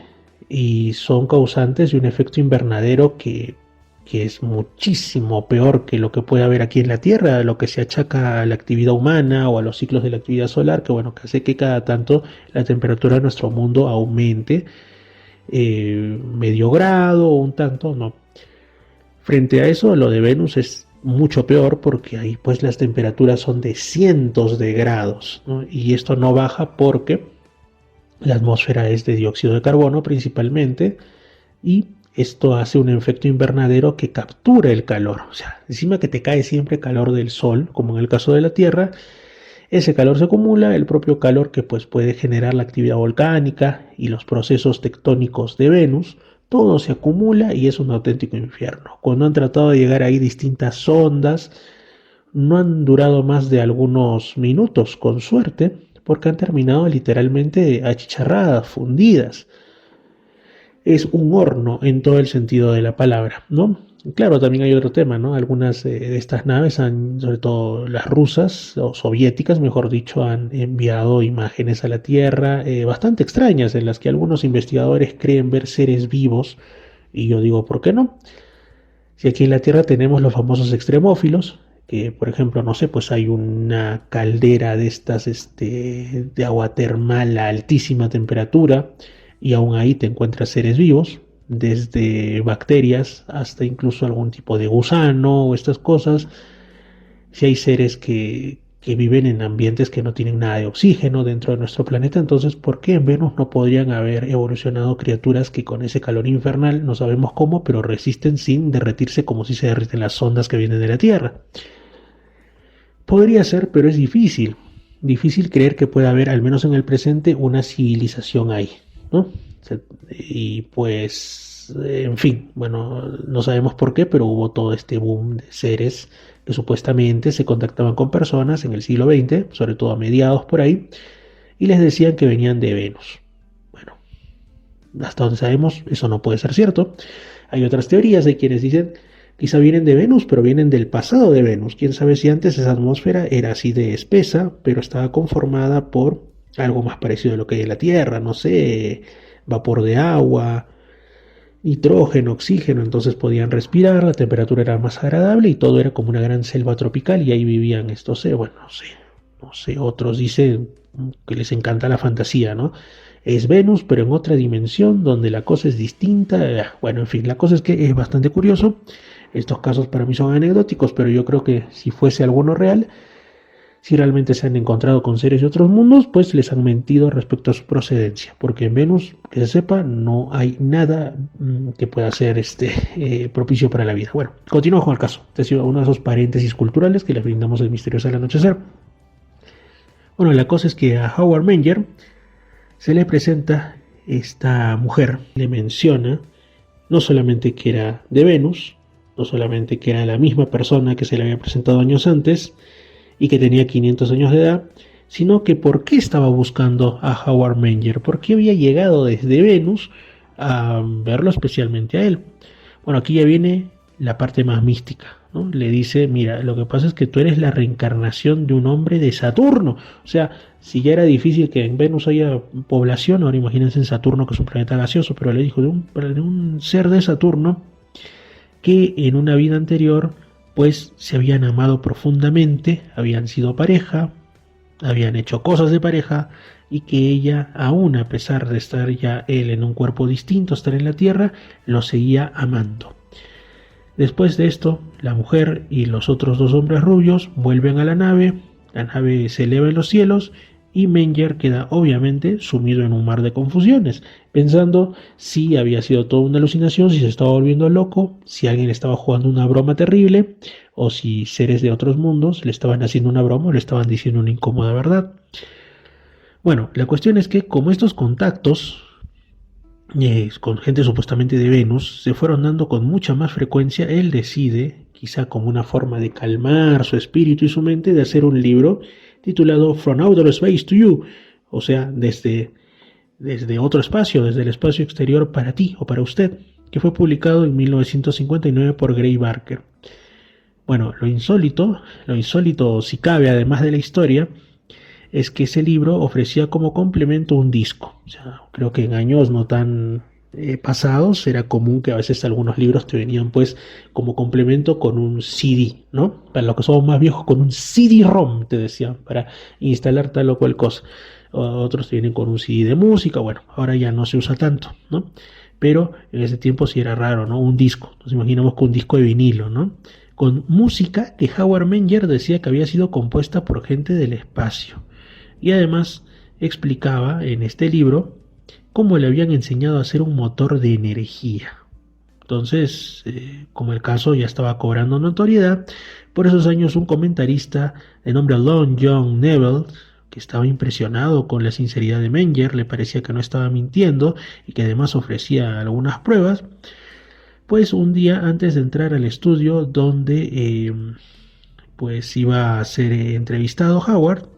y son causantes de un efecto invernadero que es muchísimo peor que lo que puede haber aquí en la Tierra, lo que se achaca a la actividad humana o a los ciclos de la actividad solar, que bueno, que hace que cada tanto la temperatura de nuestro mundo aumente medio grado o un tanto, no. Frente a eso, lo de Venus es mucho peor porque ahí pues las temperaturas son de cientos de grados, ¿no? Y esto no baja porque la atmósfera es de dióxido de carbono principalmente y esto hace un efecto invernadero que captura el calor. O sea, encima que te cae siempre calor del sol, como en el caso de la Tierra, ese calor se acumula, el propio calor que pues puede generar la actividad volcánica y los procesos tectónicos de Venus, todo se acumula y es un auténtico infierno. Cuando han tratado de llegar ahí distintas sondas, no han durado más de algunos minutos, con suerte, porque han terminado literalmente achicharradas, fundidas. Es un horno en todo el sentido de la palabra, ¿no? Claro, también hay otro tema, ¿no? Algunas de estas naves han, sobre todo las rusas o soviéticas, mejor dicho, han enviado imágenes a la Tierra bastante extrañas en las que algunos investigadores creen ver seres vivos y yo digo, ¿por qué no? Si aquí en la Tierra tenemos los famosos extremófilos, que por ejemplo, no sé, pues hay una caldera de estas de agua termal a altísima temperatura y aún ahí te encuentras seres vivos, desde bacterias hasta incluso algún tipo de gusano o estas cosas. Si hay seres que viven en ambientes que no tienen nada de oxígeno dentro de nuestro planeta, entonces ¿por qué en Venus no podrían haber evolucionado criaturas que con ese calor infernal, no sabemos cómo, pero resisten sin derretirse como si se derriten las ondas que vienen de la Tierra? Podría ser, pero es difícil. Difícil creer que pueda haber, al menos en el presente, una civilización ahí, ¿no? Y pues, en fin, bueno, no sabemos por qué, pero hubo todo este boom de seres que supuestamente se contactaban con personas en el siglo XX, sobre todo a mediados por ahí, y les decían que venían de Venus. Bueno, hasta donde sabemos, eso no puede ser cierto. Hay otras teorías, hay quienes dicen quizá vienen de Venus, pero vienen del pasado de Venus. Quién sabe si antes esa atmósfera era así de espesa, pero estaba conformada por algo más parecido a lo que hay en la Tierra, no sé, vapor de agua, nitrógeno, oxígeno, entonces podían respirar, la temperatura era más agradable y todo era como una gran selva tropical y ahí vivían estos, bueno, no sé, otros dicen que les encanta la fantasía, ¿no? Es Venus, pero en otra dimensión donde la cosa es distinta. Bueno, en fin, la cosa es que es bastante curioso. Estos casos para mí son anecdóticos, pero yo creo que si fuese alguno real, si realmente se han encontrado con seres de otros mundos, pues les han mentido respecto a su procedencia, porque en Venus, que se sepa, no hay nada que pueda ser propicio para la vida. Bueno, continúo con el caso. Este ha sido uno de esos paréntesis culturales que le brindamos el misterioso al anochecer. Bueno, la cosa es que a Howard Menger se le presenta esta mujer, le menciona no solamente que era de Venus, no solamente que era la misma persona que se le había presentado años antes y que tenía 500 años de edad, sino que por qué estaba buscando a Howard Menger, por qué había llegado desde Venus a verlo especialmente a él. Bueno, aquí ya viene la parte más mística, ¿no? Le dice, mira, lo que pasa es que tú eres la reencarnación de un hombre de Saturno. O sea, si ya era difícil que en Venus haya población, ahora imagínense en Saturno, que es un planeta gaseoso, pero le dijo de un ser de Saturno que en una vida anterior pues se habían amado profundamente, habían sido pareja, habían hecho cosas de pareja y que ella, aún a pesar de estar ya él en un cuerpo distinto, estar en la Tierra, lo seguía amando. Después de esto, la mujer y los otros dos hombres rubios vuelven a la nave se eleva en los cielos y Menger queda obviamente sumido en un mar de confusiones, pensando si había sido toda una alucinación, si se estaba volviendo loco, si alguien estaba jugando una broma terrible o si seres de otros mundos le estaban haciendo una broma o le estaban diciendo una incómoda verdad. Bueno, la cuestión es que como estos contactos con gente supuestamente de Venus, se fueron dando con mucha más frecuencia. Él decide, quizá como una forma de calmar su espíritu y su mente, de hacer un libro titulado From Outer Space to You, o sea, desde otro espacio, desde el espacio exterior para ti o para usted, que fue publicado en 1959 por Gray Barker. Bueno, lo insólito si cabe, además de la historia, es que ese libro ofrecía como complemento un disco. O sea, creo que en años no tan pasados era común que a veces algunos libros te venían pues como complemento con un CD, ¿no? Para los que somos más viejos, con un CD-ROM, te decían, para instalar tal o cual cosa. Otros te vienen con un CD de música, bueno, ahora ya no se usa tanto, ¿no? Pero en ese tiempo sí era raro, ¿no? Un disco, nos imaginamos con un disco de vinilo, ¿no? Con música que Howard Menger decía que había sido compuesta por gente del espacio. Y además explicaba en este libro cómo le habían enseñado a hacer un motor de energía. Entonces, como el caso ya estaba cobrando notoriedad, por esos años un comentarista de nombre Long John Neville, que estaba impresionado con la sinceridad de Menger, le parecía que no estaba mintiendo y que además ofrecía algunas pruebas, pues un día antes de entrar al estudio donde pues iba a ser entrevistado Howard,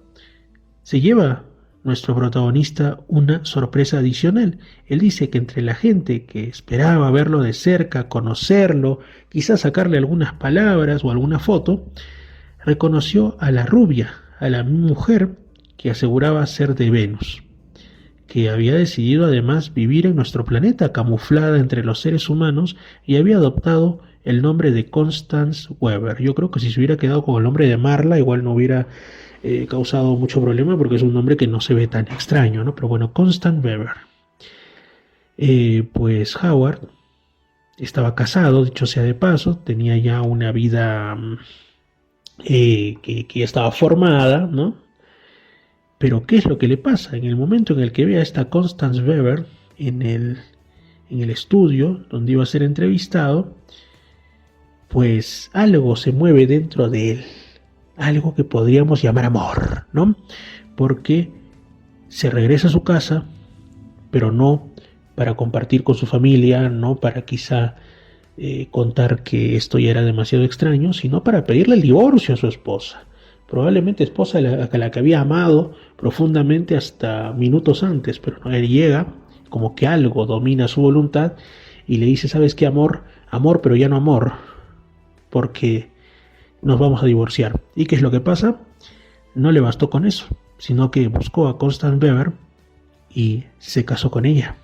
se lleva nuestro protagonista una sorpresa adicional. Él dice que entre la gente que esperaba verlo de cerca, conocerlo, quizás sacarle algunas palabras o alguna foto, reconoció a la rubia, a la mujer que aseguraba ser de Venus, que había decidido además vivir en nuestro planeta camuflada entre los seres humanos y había adoptado el nombre de Constance Weber. Yo creo que si se hubiera quedado con el nombre de Marla, igual no hubiera causado mucho problema porque es un nombre que no se ve tan extraño, ¿no? Pero bueno, Constance Weber. Pues Howard estaba casado, dicho sea de paso, tenía ya una vida que ya estaba formada, ¿no? Pero ¿qué es lo que le pasa? En el momento en el que ve a esta Constance Weber en el estudio donde iba a ser entrevistado, pues algo se mueve dentro de él, algo que podríamos llamar amor, ¿no? Porque se regresa a su casa, pero no para compartir con su familia, no para quizá contar que esto ya era demasiado extraño, sino para pedirle el divorcio a su esposa. Probablemente esposa a la que había amado profundamente hasta minutos antes, pero no, él llega, como que algo domina su voluntad y le dice, ¿sabes qué, amor? Amor, pero ya no amor, porque nos vamos a divorciar. ¿Y qué es lo que pasa? No le bastó con eso, sino que buscó a Constance Weber y se casó con ella.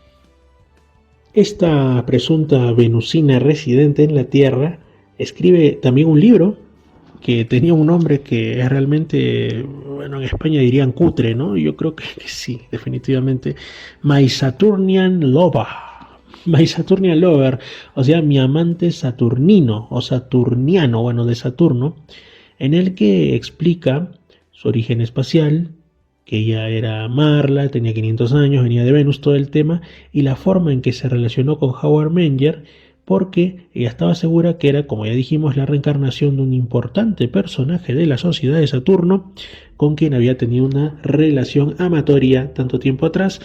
Esta presunta venusina residente en la Tierra escribe también un libro que tenía un nombre que es realmente, bueno, en España dirían cutre, ¿no? Yo creo que sí, definitivamente. My Saturnian Lover. My Saturnian Lover, o sea, mi amante saturnino o saturniano, bueno, de Saturno, en el que explica su origen espacial, que ella era Marla, tenía 500 años, venía de Venus, todo el tema, y la forma en que se relacionó con Howard Menger, porque ella estaba segura que era, como ya dijimos, la reencarnación de un importante personaje de la sociedad de Saturno, con quien había tenido una relación amatoria tanto tiempo atrás,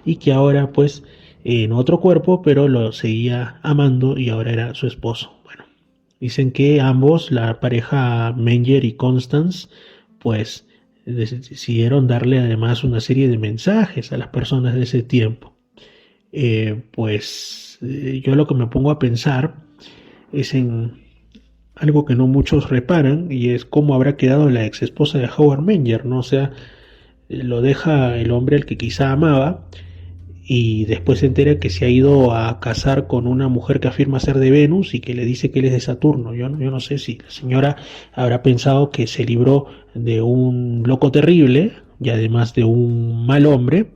y que ahora pues en otro cuerpo, pero lo seguía amando y ahora era su esposo. Bueno, dicen que ambos, la pareja Menger y Constance, pues decidieron darle además una serie de mensajes a las personas de ese tiempo. Yo lo que me pongo a pensar es en algo que no muchos reparan y es cómo habrá quedado la ex esposa de Howard Menger, ¿no? O sea, lo deja el hombre al que quizá amaba y después se entera que se ha ido a casar con una mujer que afirma ser de Venus y que le dice que él es de Saturno. Yo no sé si la señora habrá pensado que se libró de un loco terrible y además de un mal hombre,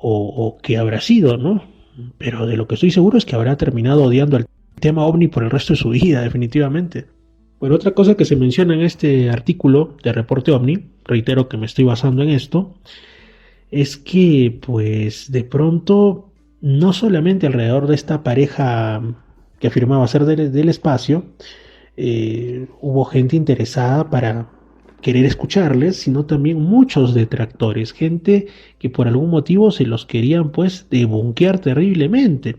o qué habrá sido, ¿no? Pero de lo que estoy seguro es que habrá terminado odiando al tema ovni por el resto de su vida, definitivamente. Bueno, otra cosa que se menciona en este artículo de Reporte OVNI, reitero que me estoy basando en esto, es que pues de pronto no solamente alrededor de esta pareja que afirmaba ser del espacio, hubo gente interesada para querer escucharles, sino también muchos detractores, gente que por algún motivo se los querían pues debunquear terriblemente,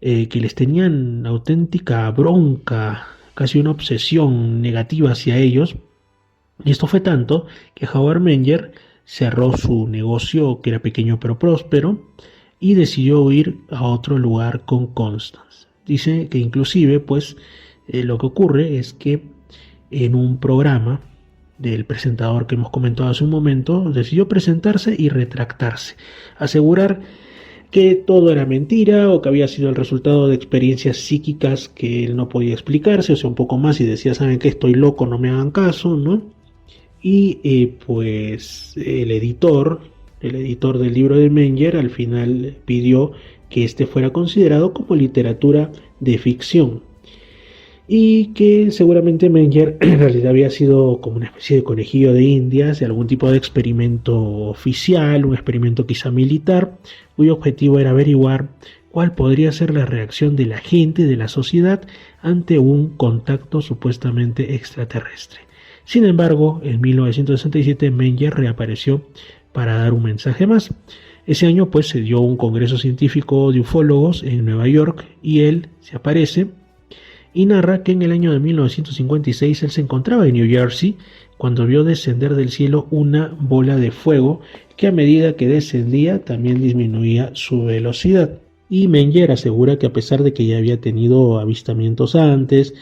que les tenían auténtica bronca, casi una obsesión negativa hacia ellos. Y esto fue tanto que Howard Menger cerró su negocio, que era pequeño pero próspero, y decidió ir a otro lugar con Constance. Dice que inclusive pues lo que ocurre es que en un programa del presentador que hemos comentado hace un momento, decidió presentarse y retractarse, asegurar que todo era mentira o que había sido el resultado de experiencias psíquicas que él no podía explicarse, o sea, un poco más, y decía, saben que estoy loco, no me hagan caso, ¿no? Y pues el editor del libro de Menger al final pidió que este fuera considerado como literatura de ficción, y que seguramente Menger en realidad había sido como una especie de conejillo de indias, de algún tipo de experimento oficial, un experimento quizá militar, cuyo objetivo era averiguar cuál podría ser la reacción de la gente, de la sociedad, ante un contacto supuestamente extraterrestre. Sin embargo, en 1967 Menger reapareció para dar un mensaje más. Ese año pues se dio un congreso científico de ufólogos en Nueva York y él se aparece y narra que en el año de 1956 él se encontraba en New Jersey cuando vio descender del cielo una bola de fuego que a medida que descendía también disminuía su velocidad. Y Menger asegura que a pesar de que ya había tenido avistamientos antes,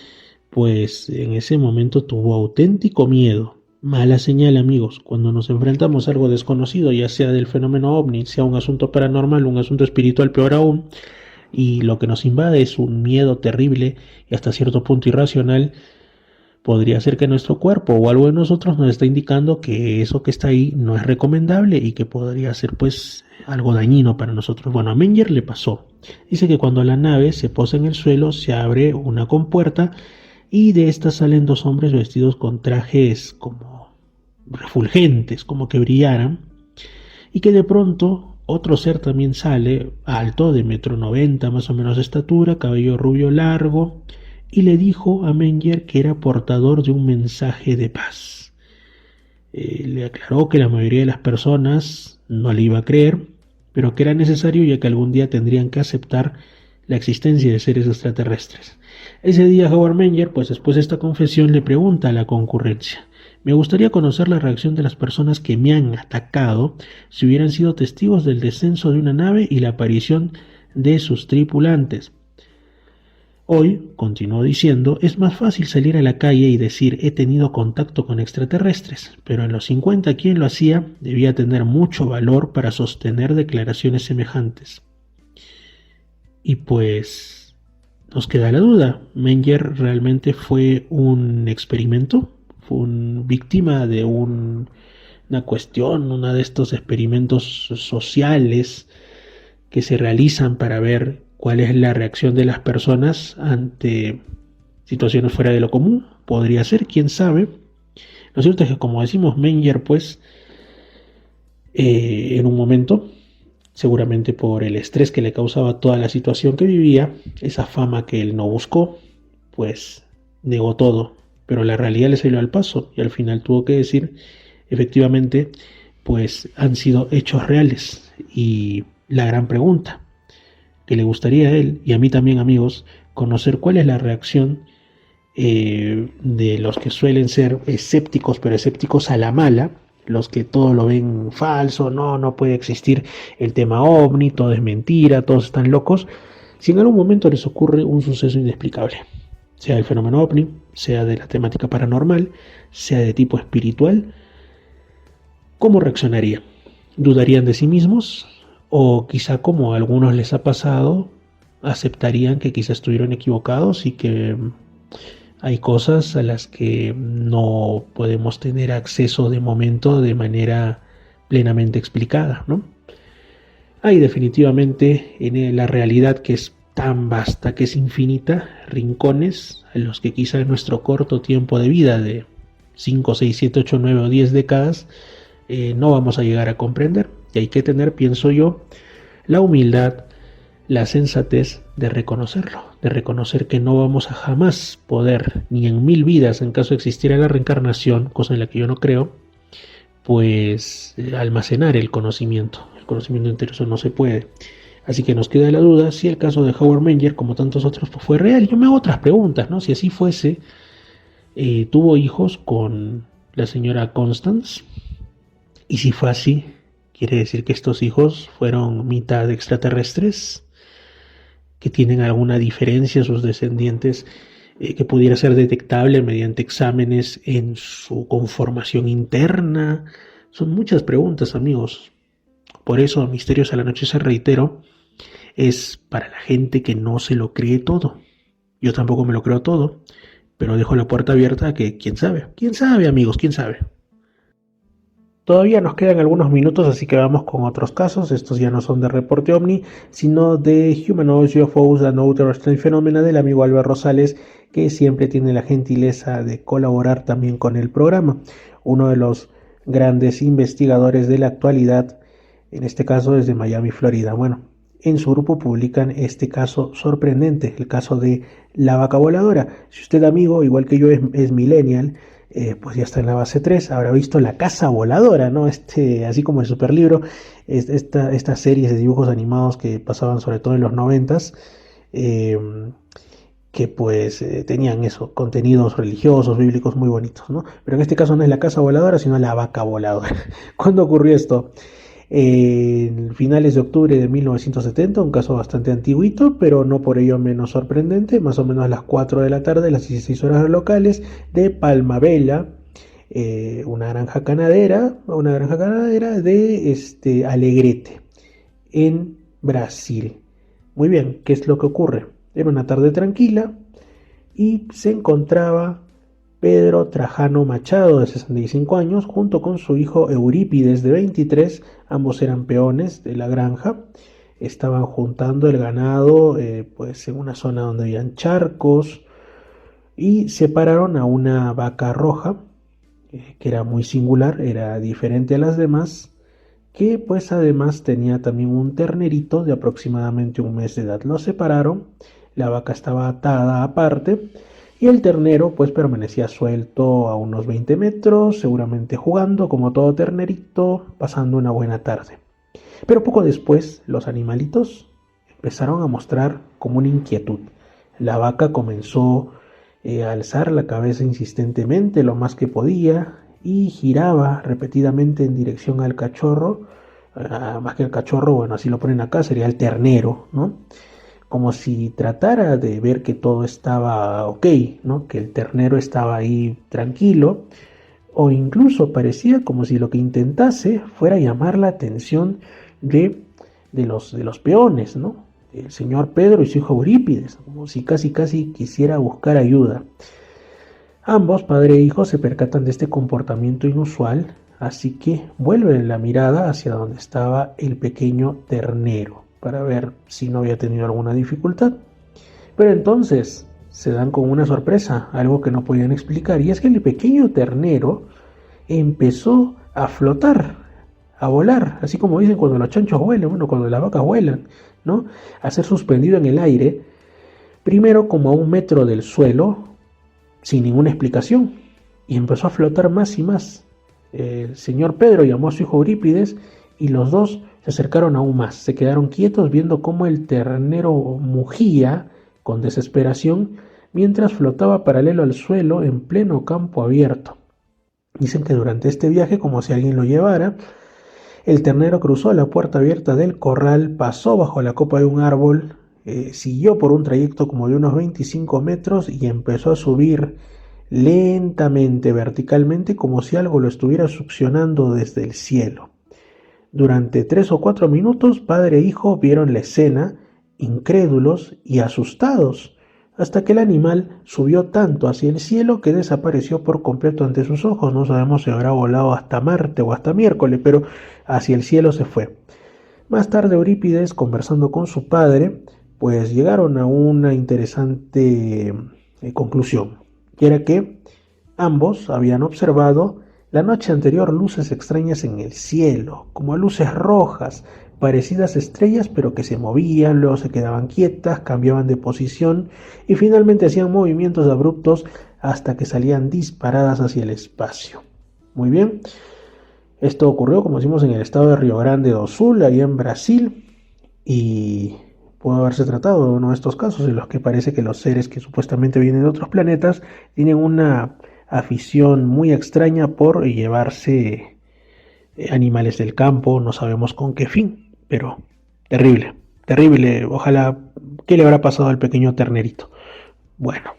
pues en ese momento tuvo auténtico miedo. Mala señal, amigos, cuando nos enfrentamos a algo desconocido, ya sea del fenómeno ovni, sea un asunto paranormal, un asunto espiritual, peor aún, y lo que nos invade es un miedo terrible y hasta cierto punto irracional, podría ser que nuestro cuerpo o algo de nosotros nos está indicando que eso que está ahí no es recomendable y que podría ser pues algo dañino para nosotros. Bueno, a Menger le pasó. Dice que cuando la nave se posa en el suelo se abre una compuerta y de esta salen dos hombres vestidos con trajes como refulgentes, como que brillaran, y que de pronto otro ser también sale, alto, de 1,90 m más o menos de estatura, cabello rubio largo, y le dijo a Menger que era portador de un mensaje de paz. Le aclaró que la mayoría de las personas no le iba a creer, pero que era necesario ya que algún día tendrían que aceptar la existencia de seres extraterrestres. Ese día Howard Menger, pues después de esta confesión, le pregunta a la concurrencia: me gustaría conocer la reacción de las personas que me han atacado si hubieran sido testigos del descenso de una nave y la aparición de sus tripulantes. Hoy, continuó diciendo, es más fácil salir a la calle y decir he tenido contacto con extraterrestres, pero en los 50 quien lo hacía debía tener mucho valor para sostener declaraciones semejantes. Y pues nos queda la duda, ¿Menger realmente fue un experimento? ¿Fue víctima de una cuestión, uno de estos experimentos sociales que se realizan para ver cuál es la reacción de las personas ante situaciones fuera de lo común? Podría ser, quién sabe. Lo cierto es que, como decimos, Menger, pues, en un momento, seguramente por el estrés que le causaba toda la situación que vivía, esa fama que él no buscó, pues negó todo. Pero la realidad le salió al paso y al final tuvo que decir, efectivamente, pues han sido hechos reales. Y la gran pregunta que le gustaría a él y a mí también, amigos, conocer cuál es la reacción de los que suelen ser escépticos, pero escépticos a la mala, los que todo lo ven falso, no puede existir el tema ovni, todo es mentira, todos están locos, si en algún momento les ocurre un suceso inexplicable, sea el fenómeno ovni, sea de la temática paranormal, sea de tipo espiritual, ¿cómo reaccionarían? ¿Dudarían de sí mismos? O quizá, como a algunos les ha pasado, aceptarían que quizá estuvieron equivocados y que hay cosas a las que no podemos tener acceso de momento de manera plenamente explicada, ¿no? Hay definitivamente en la realidad, que es tan vasta, que es infinita, rincones a los que quizá en nuestro corto tiempo de vida de 5, 6, 7, 8, 9 o 10 décadas no vamos a llegar a comprender. Y hay que tener, pienso yo, la humildad la sensatez de reconocerlo, de reconocer que no vamos a jamás poder, ni en 1000 vidas, en caso de existiera la reencarnación, cosa en la que yo no creo, pues almacenar el conocimiento. El conocimiento entero, eso no se puede. Así que nos queda la duda si el caso de Howard Menger, como tantos otros, pues fue real. Yo me hago otras preguntas, ¿no? Si así fuese, tuvo hijos con la señora Constance. Y si fue así, quiere decir que estos hijos fueron mitad extraterrestres, que tienen alguna diferencia sus descendientes que pudiera ser detectable mediante exámenes en su conformación interna. Son muchas preguntas, amigos. Por eso, Misterios a la Noche, se reitero, es para la gente que no se lo cree todo. Yo tampoco me lo creo todo, pero dejo la puerta abierta a que, quién sabe, amigos, quién sabe. Todavía nos quedan algunos minutos, así que vamos con otros casos. Estos ya no son de Reporte OVNI, sino de Humanoids, UFOs and Other Strange Phenomena del amigo Álvaro Rosales, que siempre tiene la gentileza de colaborar también con el programa. Uno de los grandes investigadores de la actualidad, en este caso desde Miami, Florida. Bueno, en su grupo publican este caso sorprendente, el caso de la vaca voladora. Si usted, amigo, igual que yo, es millennial, pues ya está en la base 3, habrá visto La Casa Voladora, ¿no? Así como el superlibro, estas series de dibujos animados que pasaban sobre todo en los 90s, eh, que pues tenían eso, contenidos religiosos, bíblicos muy bonitos, ¿no? Pero en este caso no es La Casa Voladora, sino La Vaca Voladora. ¿Cuándo ocurrió esto? En finales de octubre de 1970, un caso bastante antiguito, pero no por ello menos sorprendente, más o menos a las 4 de la tarde, las 16 horas locales de Palmabela, una granja ganadera de Alegrete, en Brasil. Muy bien, ¿qué es lo que ocurre? Era una tarde tranquila y se encontraba Pedro Trajano Machado, de 65 años, junto con su hijo Eurípides, de 23, ambos eran peones de la granja, estaban juntando el ganado pues en una zona donde habían charcos y separaron a una vaca roja, que era muy singular, era diferente a las demás, que pues además tenía también un ternerito de aproximadamente un mes de edad. Lo separaron, la vaca estaba atada aparte, y el ternero pues permanecía suelto a unos 20 metros, seguramente jugando como todo ternerito, pasando una buena tarde. Pero poco después los animalitos empezaron a mostrar como una inquietud. La vaca comenzó a alzar la cabeza insistentemente lo más que podía y giraba repetidamente en dirección al cachorro. Más que el cachorro, bueno, así lo ponen acá, sería el ternero, ¿no? Como si tratara de ver que todo estaba ok, ¿no? Que el ternero estaba ahí tranquilo, o incluso parecía como si lo que intentase fuera llamar la atención de los peones, ¿no? El señor Pedro y su hijo Eurípides, como si casi quisiera buscar ayuda. Ambos, padre e hijo, se percatan de este comportamiento inusual, así que vuelven la mirada hacia donde estaba el pequeño ternero, para ver si no había tenido alguna dificultad. Pero entonces se dan con una sorpresa, algo que no podían explicar, y es que el pequeño ternero empezó a flotar, a volar, así como dicen cuando los chanchos vuelan, bueno, cuando las vacas vuelan, ¿no? A ser suspendido en el aire, primero como a 1 metro del suelo, sin ninguna explicación, y empezó a flotar más y más. El señor Pedro llamó a su hijo Eurípides y los dos se acercaron aún más, se quedaron quietos viendo cómo el ternero mugía con desesperación mientras flotaba paralelo al suelo en pleno campo abierto. Dicen que durante este viaje, como si alguien lo llevara, el ternero cruzó la puerta abierta del corral, pasó bajo la copa de un árbol, siguió por un trayecto como de unos 25 metros y empezó a subir lentamente, verticalmente, como si algo lo estuviera succionando desde el cielo. Durante 3 o 4 minutos, padre e hijo vieron la escena, incrédulos y asustados, hasta que el animal subió tanto hacia el cielo que desapareció por completo ante sus ojos. No sabemos si habrá volado hasta Marte o hasta miércoles, pero hacia el cielo se fue. Más tarde, Eurípides, conversando con su padre, pues llegaron a una interesante conclusión, que era que ambos habían observado la noche anterior luces extrañas en el cielo, como luces rojas, parecidas estrellas, pero que se movían, luego se quedaban quietas, cambiaban de posición y finalmente hacían movimientos abruptos hasta que salían disparadas hacia el espacio. Muy bien, esto ocurrió, como decimos, en el estado de Rio Grande do Sul, ahí en Brasil, y puede haberse tratado de uno de estos casos en los que parece que los seres que supuestamente vienen de otros planetas tienen una afición muy extraña por llevarse animales del campo, no sabemos con qué fin, pero terrible, terrible. Ojalá, ¿qué le habrá pasado al pequeño ternerito? Bueno,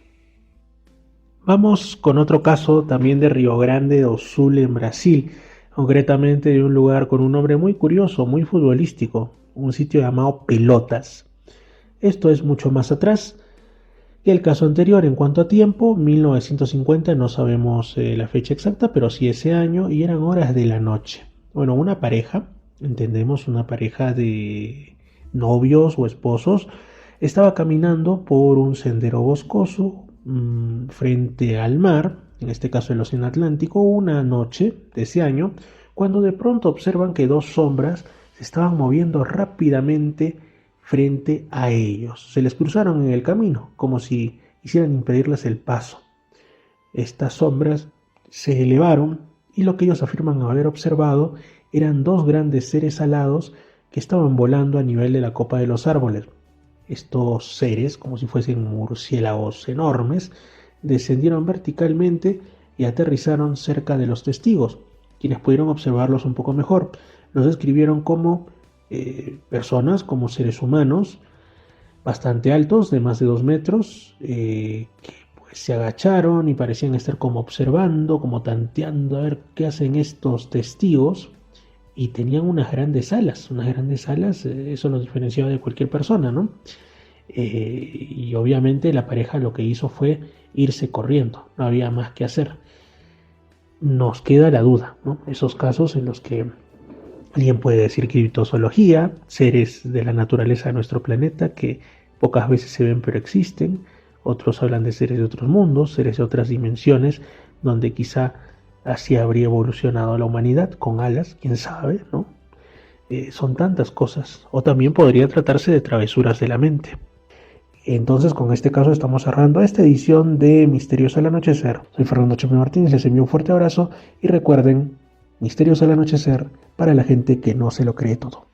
vamos con otro caso también de Rio Grande do Sul en Brasil, concretamente de un lugar con un nombre muy curioso, muy futbolístico, un sitio llamado Pelotas. Esto es mucho más atrás que el caso anterior en cuanto a tiempo, 1950, no sabemos la fecha exacta, pero sí ese año, y eran horas de la noche. Bueno, una pareja, entendemos una pareja de novios o esposos, estaba caminando por un sendero boscoso frente al mar, en este caso el Océano Atlántico, una noche de ese año, cuando de pronto observan que dos sombras se estaban moviendo rápidamente frente a ellos. Se les cruzaron en el camino, como si quisieran impedirles el paso. Estas sombras se elevaron y lo que ellos afirman haber observado eran dos grandes seres alados que estaban volando a nivel de la copa de los árboles. Estos seres, como si fuesen murciélagos enormes, descendieron verticalmente y aterrizaron cerca de los testigos, quienes pudieron observarlos un poco mejor. Los describieron como personas, como seres humanos, bastante altos, de más de 2 metros, que pues se agacharon y parecían estar como observando, como tanteando a ver qué hacen estos testigos, y tenían unas grandes alas, eso los diferenciaba de cualquier persona, ¿no? Y obviamente la pareja lo que hizo fue irse corriendo, no había más que hacer. Nos queda la duda, ¿no? Esos casos en los que alguien puede decir criptozoología, seres de la naturaleza de nuestro planeta que pocas veces se ven pero existen. Otros hablan de seres de otros mundos, seres de otras dimensiones, donde quizá así habría evolucionado la humanidad con alas, quién sabe, ¿no? Son tantas cosas. O también podría tratarse de travesuras de la mente. Entonces, con este caso estamos cerrando esta edición de Misterios al Anochecer. Soy Fernando Chapa Martínez, les envío un fuerte abrazo y recuerden, Misterios al Anochecer para la gente que no se lo cree todo.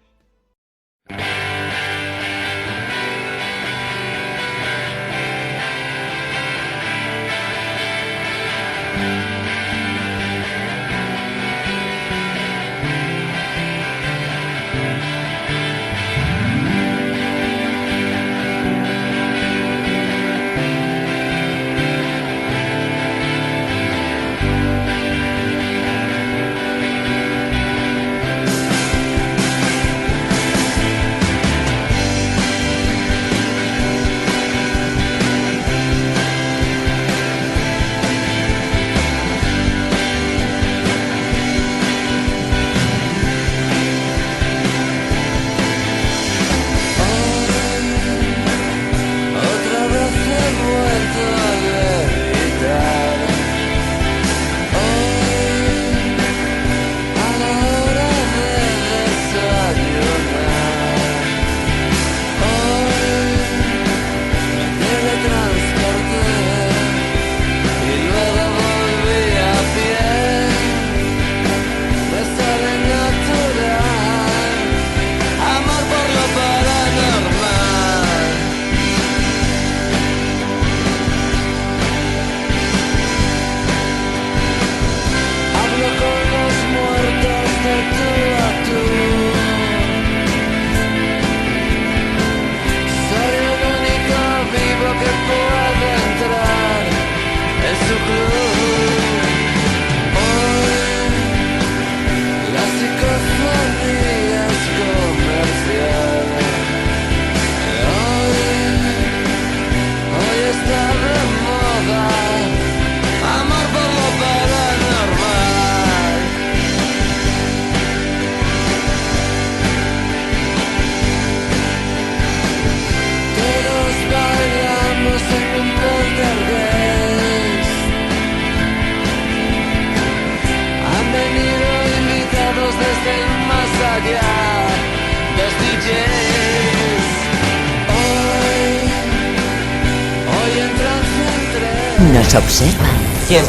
Nos observan. ¿Quién?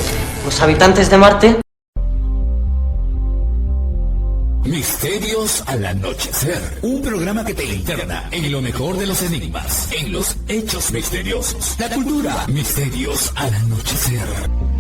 ¿Los habitantes de Marte? Misterios al anochecer. Un programa que te interna en lo mejor de los enigmas, en los hechos misteriosos. La cultura. Misterios al anochecer.